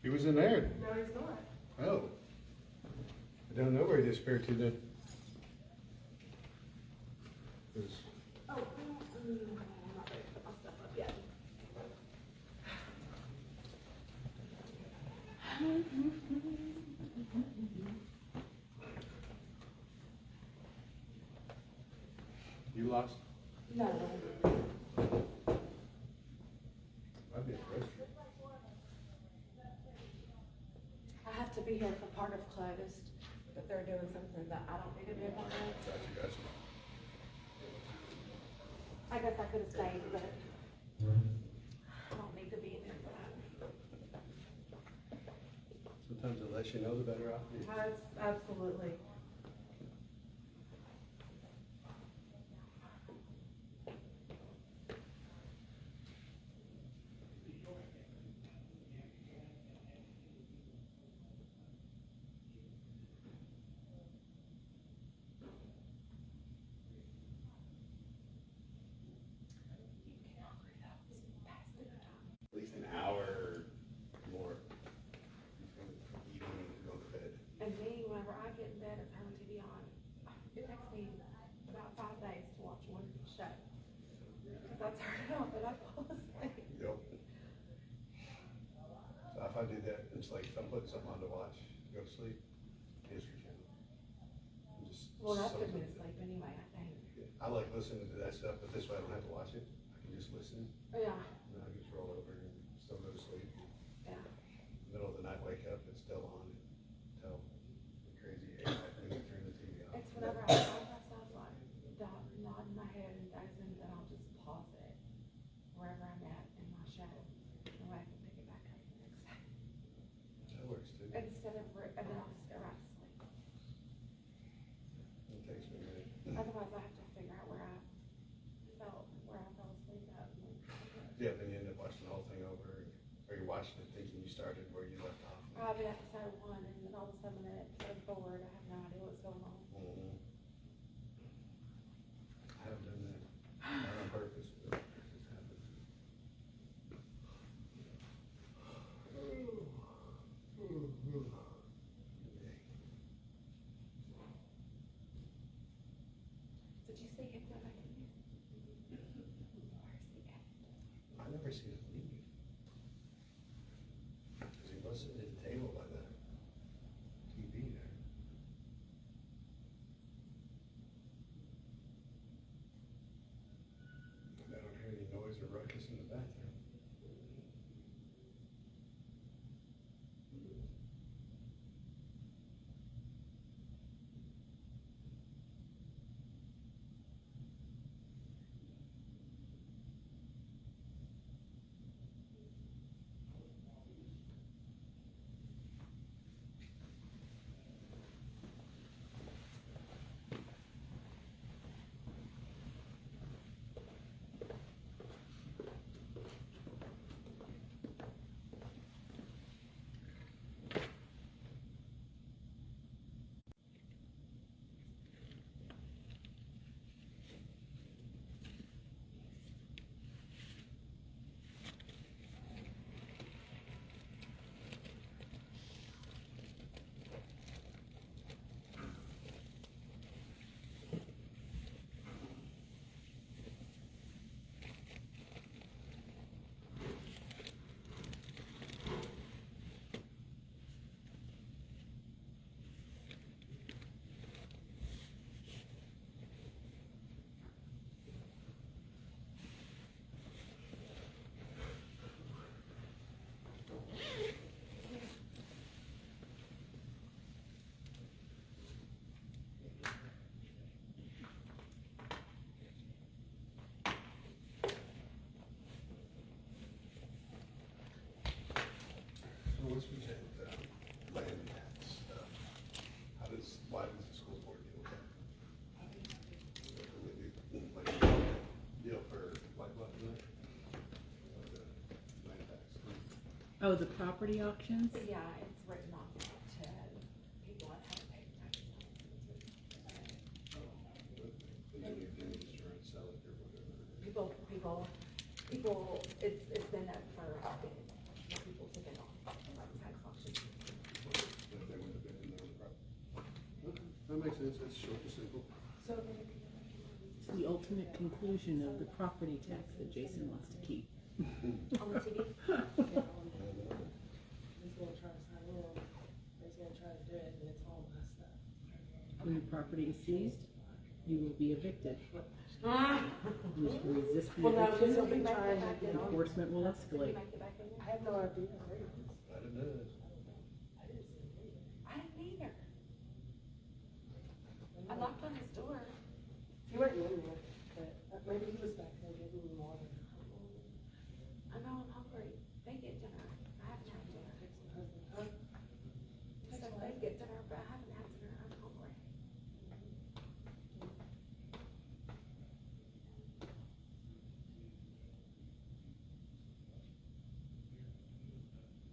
He was in there. No, he's not. Oh. I don't know where he disappeared to then. 'Cause Oh, I'm not ready to put my stuff up yet. you lost? No. I'd be arrested. I have to be here for part of closed, but they're doing something that I don't need to be a part of. Gotcha. I guess I could have stayed, but I don't need to be in there for that. Sometimes the less you know, the better off it is. Absolutely. At least an hour more. You don't need to go to bed. And me, whenever I get in bed and turn the TV on, it takes me about 5 days to watch one show. Because I turn it on and I fall asleep. Yep. So if I do that, it's like if I'm putting something on to watch, go to sleep, History Channel. I'm just Well, that puts me something- to sleep anyway, I think. I like listening to that stuff, but this way I don't have to watch it. I can just listen, Yeah, and I just roll over and still go to sleep. yeah. Middle of the night, wake up, it's still on until the crazy 8 when you turn the TV on. It's whenever I find myself like nodding my head and dozing, then I'll just pause it wherever I'm at in my show. And I can pick it back up the next day. That works too. Instead of, and then I'll just go right to sleep. It takes me a minute. Otherwise, I have to figure out where I fell asleep at. Yeah, then you end up watching the whole thing over, or you're watching it thinking you started where you left off. I'll be at episode 1, and then all of a sudden at episode 4, I have no idea what's going on. Mhm. I haven't done that, not on purpose, but it just happens. It's Did you see him go back in there? Where's he at? I never seen him leave. Cause he was sitting at the table by the TV there. I don't hear any noise or ruckus in the bathroom. So what's with that, land tax stuff? Why does the school board deal with that? Like, deal for, like, what, land tax? Oh, the property auctions? Yeah, it's written off to people that haven't paid taxes. And then you can just try and sell it or whatever. People, it's been up for a bit. People took it off, like tax auction. If they would have been in their property. Okay, that makes sense, it's short and simple. So The ultimate conclusion of the property tax that Jason wants to keep. on the TV. He's gonna try to sign in, he's gonna try to do it, and it's all messed up. When the property is seized, you will be evicted. You resist the Well, that was eviction, what we trying to get on. enforcement will escalate. I have no idea where it is. But it does. I didn't see it. I didn't either. I knocked on his door. He went in there, but maybe he was back there getting water. I know I'm hungry. They get dinner. I haven't had dinner. Huh? I said they get dinner, but I haven't had dinner. I'm hungry.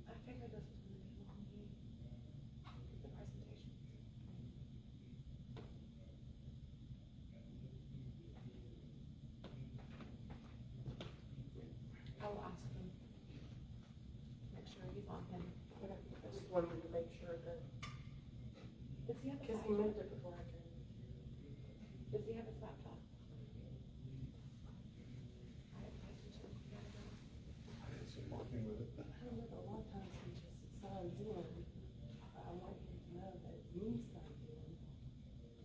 I figured this was gonna be a long meeting. The presentation. I'll ask him. Make sure he's on him. I just wanted to make sure that, Does he have a because he moved it before I came. Does he have his laptop? I didn't pay attention. He had it on. I didn't see him walking with it. I don't know, a lot of times he just signs in. I want you to know that you signed in,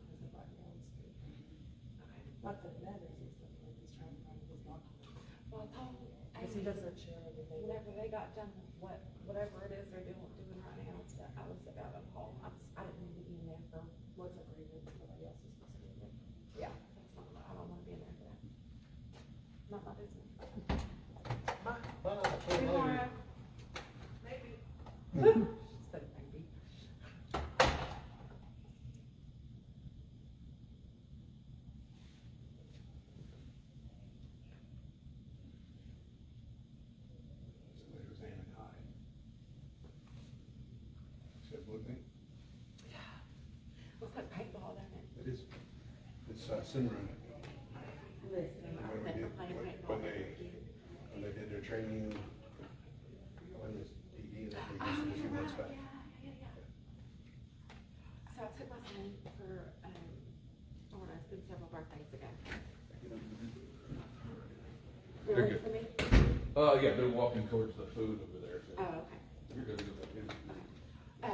because it might be on speed. Okay. Not that it matters, it's something like he's trying to find his document. Well, I told Because he doesn't share everything. whenever they got done with whatever it is they're doing right now, I was about to call. I didn't need to be in there for. What's a grievance, nobody else is supposed to be in there. Yeah, that's not, I don't wanna be in there for that. Not my business. See you tomorrow. Maybe. Said maybe. Somebody was aiming high. See that blue thing? What's that paintball down there? It is, it's Cimarron. Listen, When we I've did, never played when paintball. when they did their training, when was PD, that they used it a few months back. So I took my son for, I don't know, it's been several birthdays ago. They're Really, good. for me? Yeah, they're walking towards the food over there, so. Oh, okay. You're good to go back in. I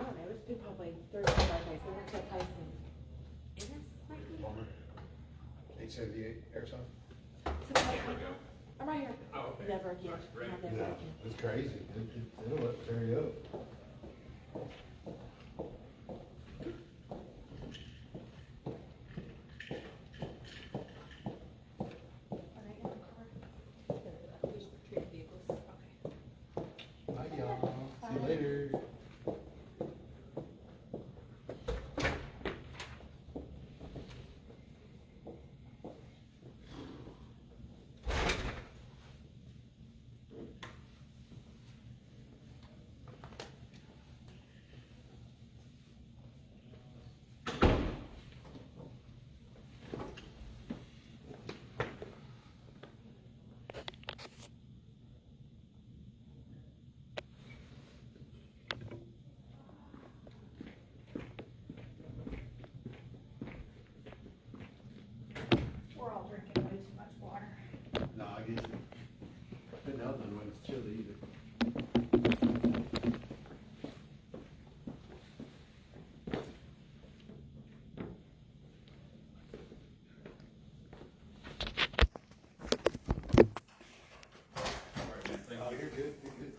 don't know, it's been probably 3 or 4 birthdays. We went to a place in Ennis, maybe? Palmer, 878 Airtime. I'm right here. Oh, okay. Never again. Not never No, again. it's crazy. It'll let tear you up. Bye, y'all. See you later. We're all drinking way too much water. No, I get you. Couldn't help it when it's chilly either. Oh, you're good, you're good.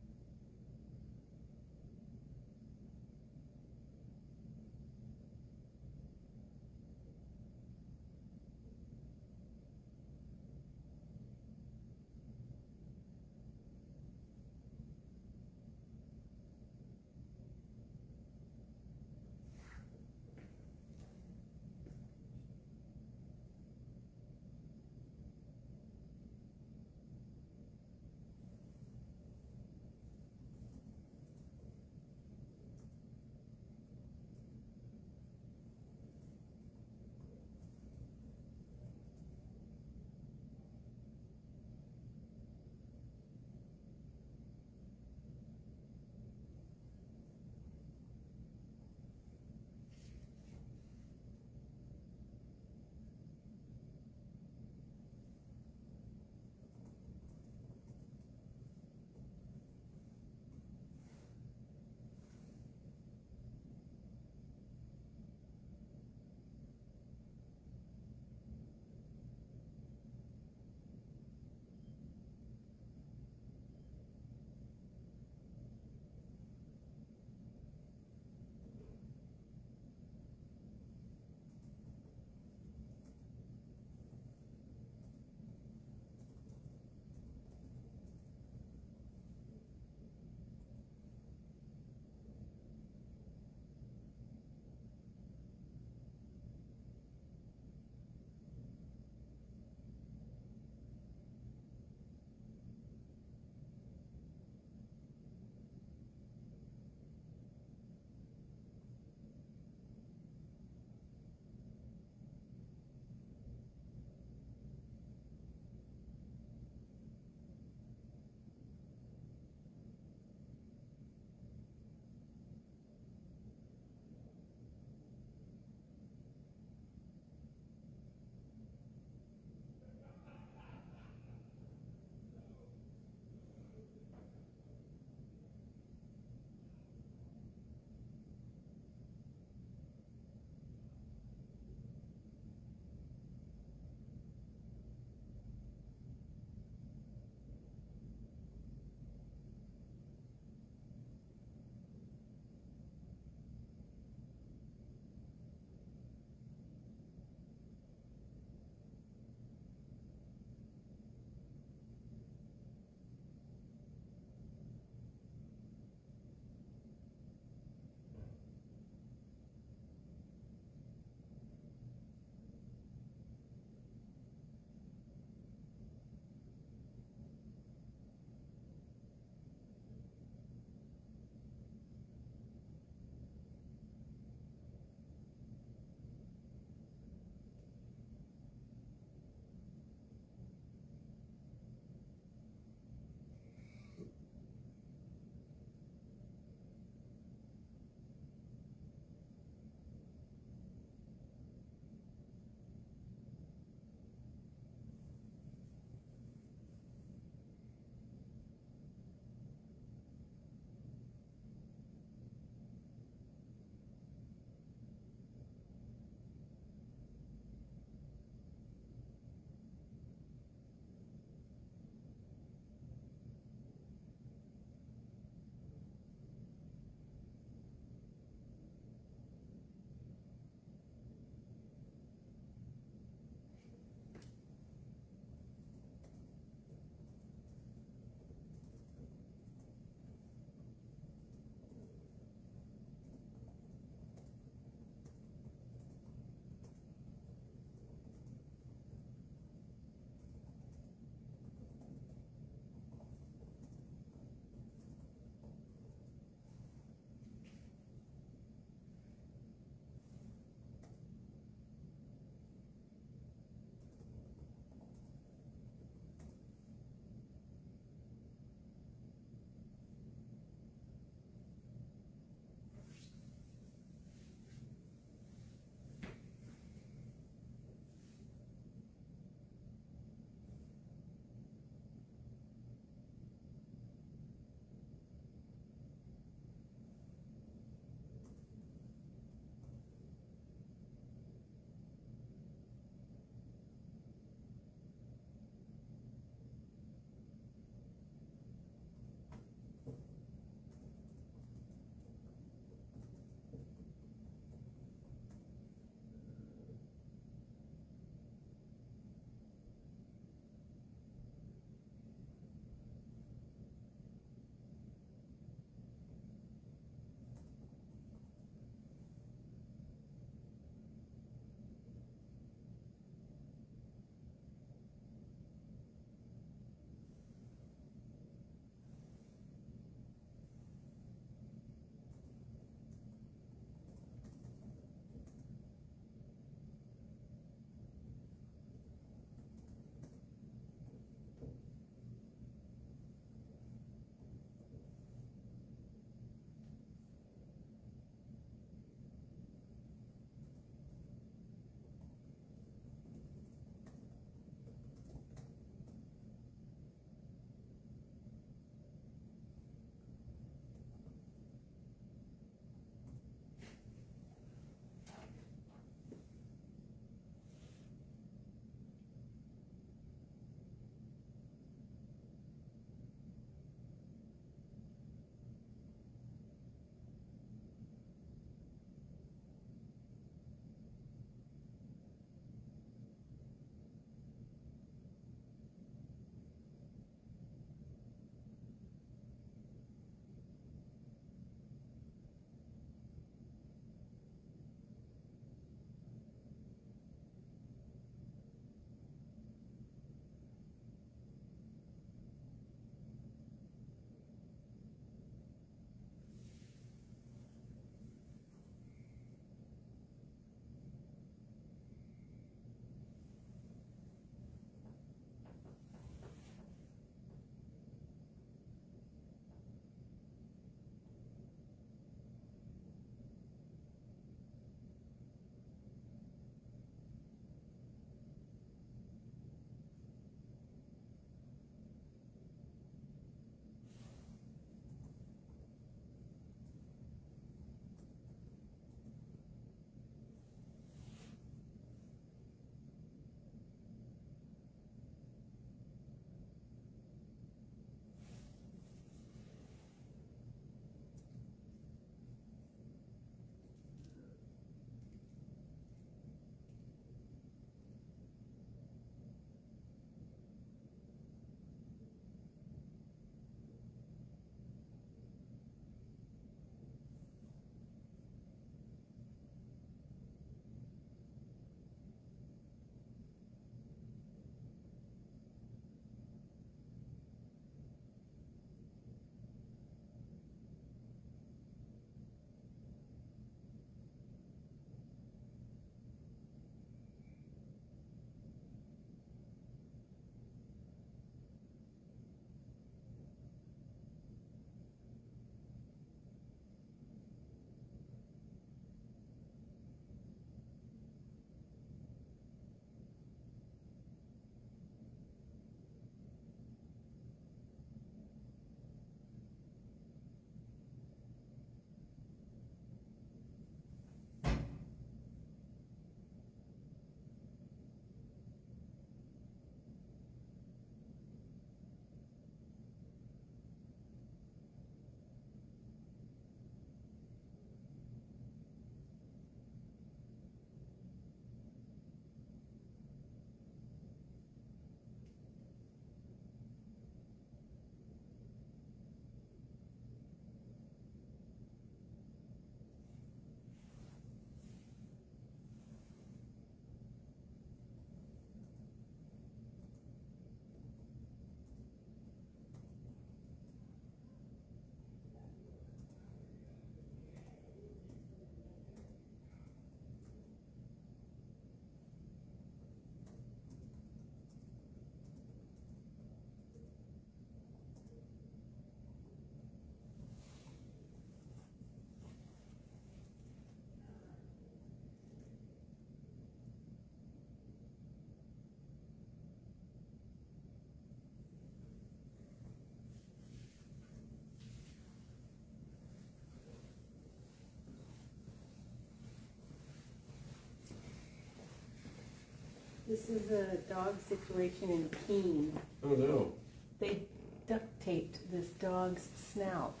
This is a dog situation in Keene. Oh, no. They duct taped this dog's snout.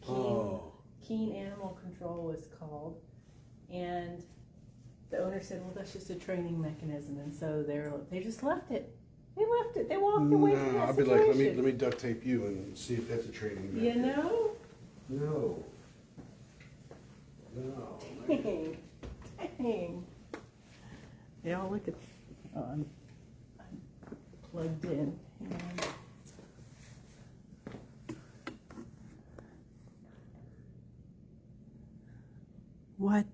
Oh. Keene Animal Control was called, and the owner said, well, that's just a training mechanism, and so they just left it. They left it. They walked away from No, that I'd be like, situation. let me duct tape you and see if that's a training You method. know? No. No. Dang. Dang. Yeah, look at, oh, I'm plugged in. Hang on. What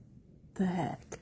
the heck?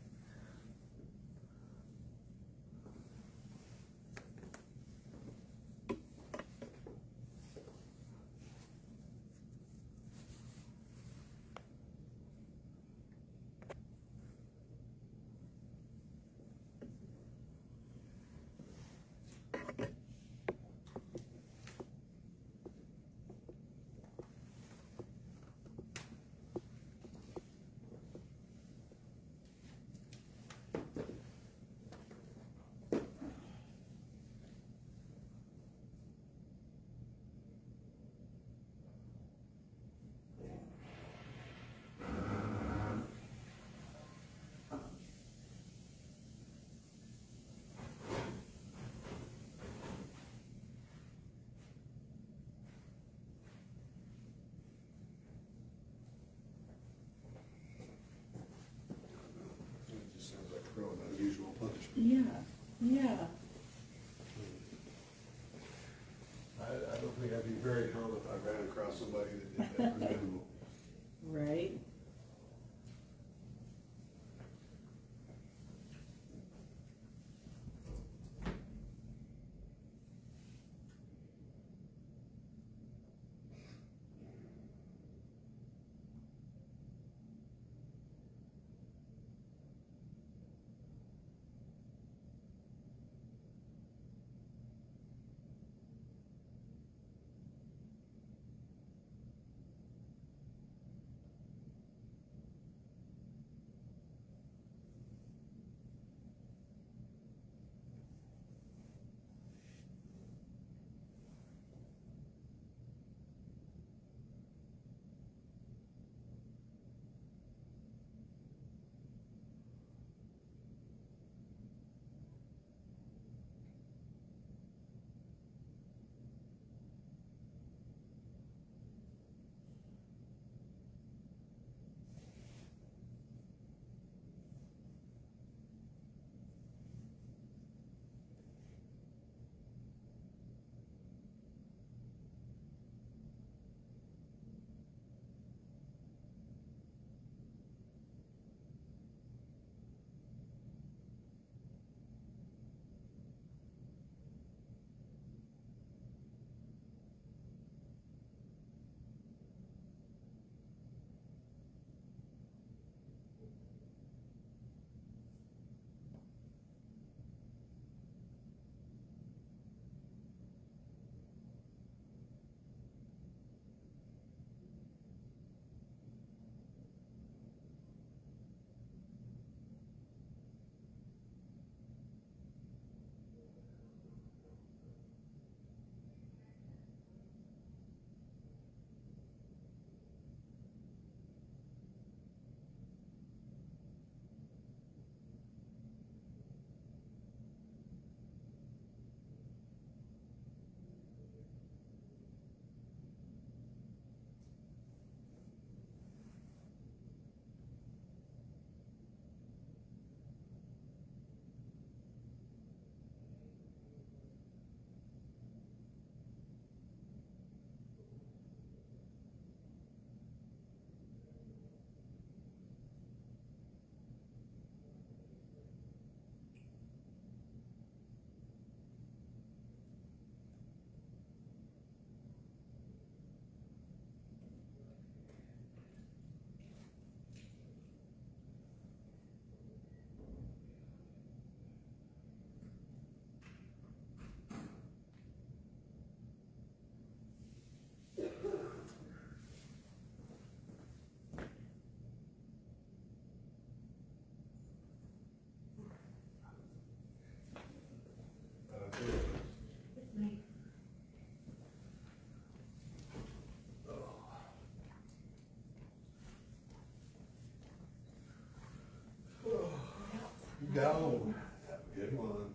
Gone. Have a good one.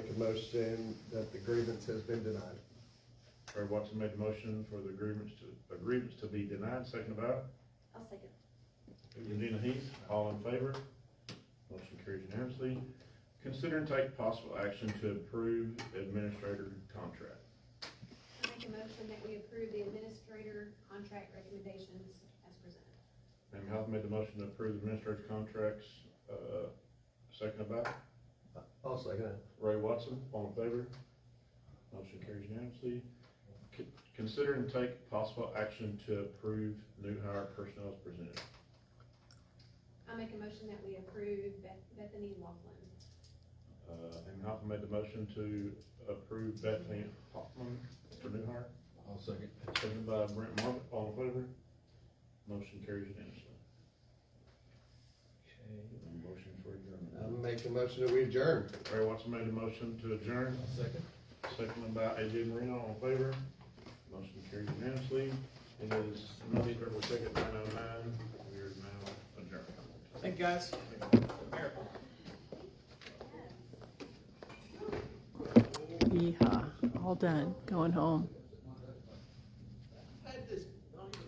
make a motion that the grievance has been denied. Ray Watson made the motion for the agreements to be denied, second by I'll second. Regina Heath, all in favor? Motion carries unanimously. Consider and take possible action to approve administrator contract. I make a motion that we approve the administrator contract recommendations as presented. Amy House made the motion to approve the administrative contracts, seconded by I'll second it. Ray Watson, all in favor? Motion carries unanimously. Consider and take possible action to approve new hire personnel as presented. I make a motion that we approve Bethany Laughlin. Amy Hoffman made the motion to approve Bethany Hoffman for new hire. I'll second. Seconded by Brent Margaret, all in favor? Motion carries unanimously. Okay, motion for adjournment. I make a motion that we adjourn. Ray Watson made a motion to adjourn. Second. Seconded by AJ Marino, all in favor? Motion carries unanimously. It is Monday, February 2nd, 9:09. We are now adjourned. Thank you, guys. Yeehaw, all done, going home.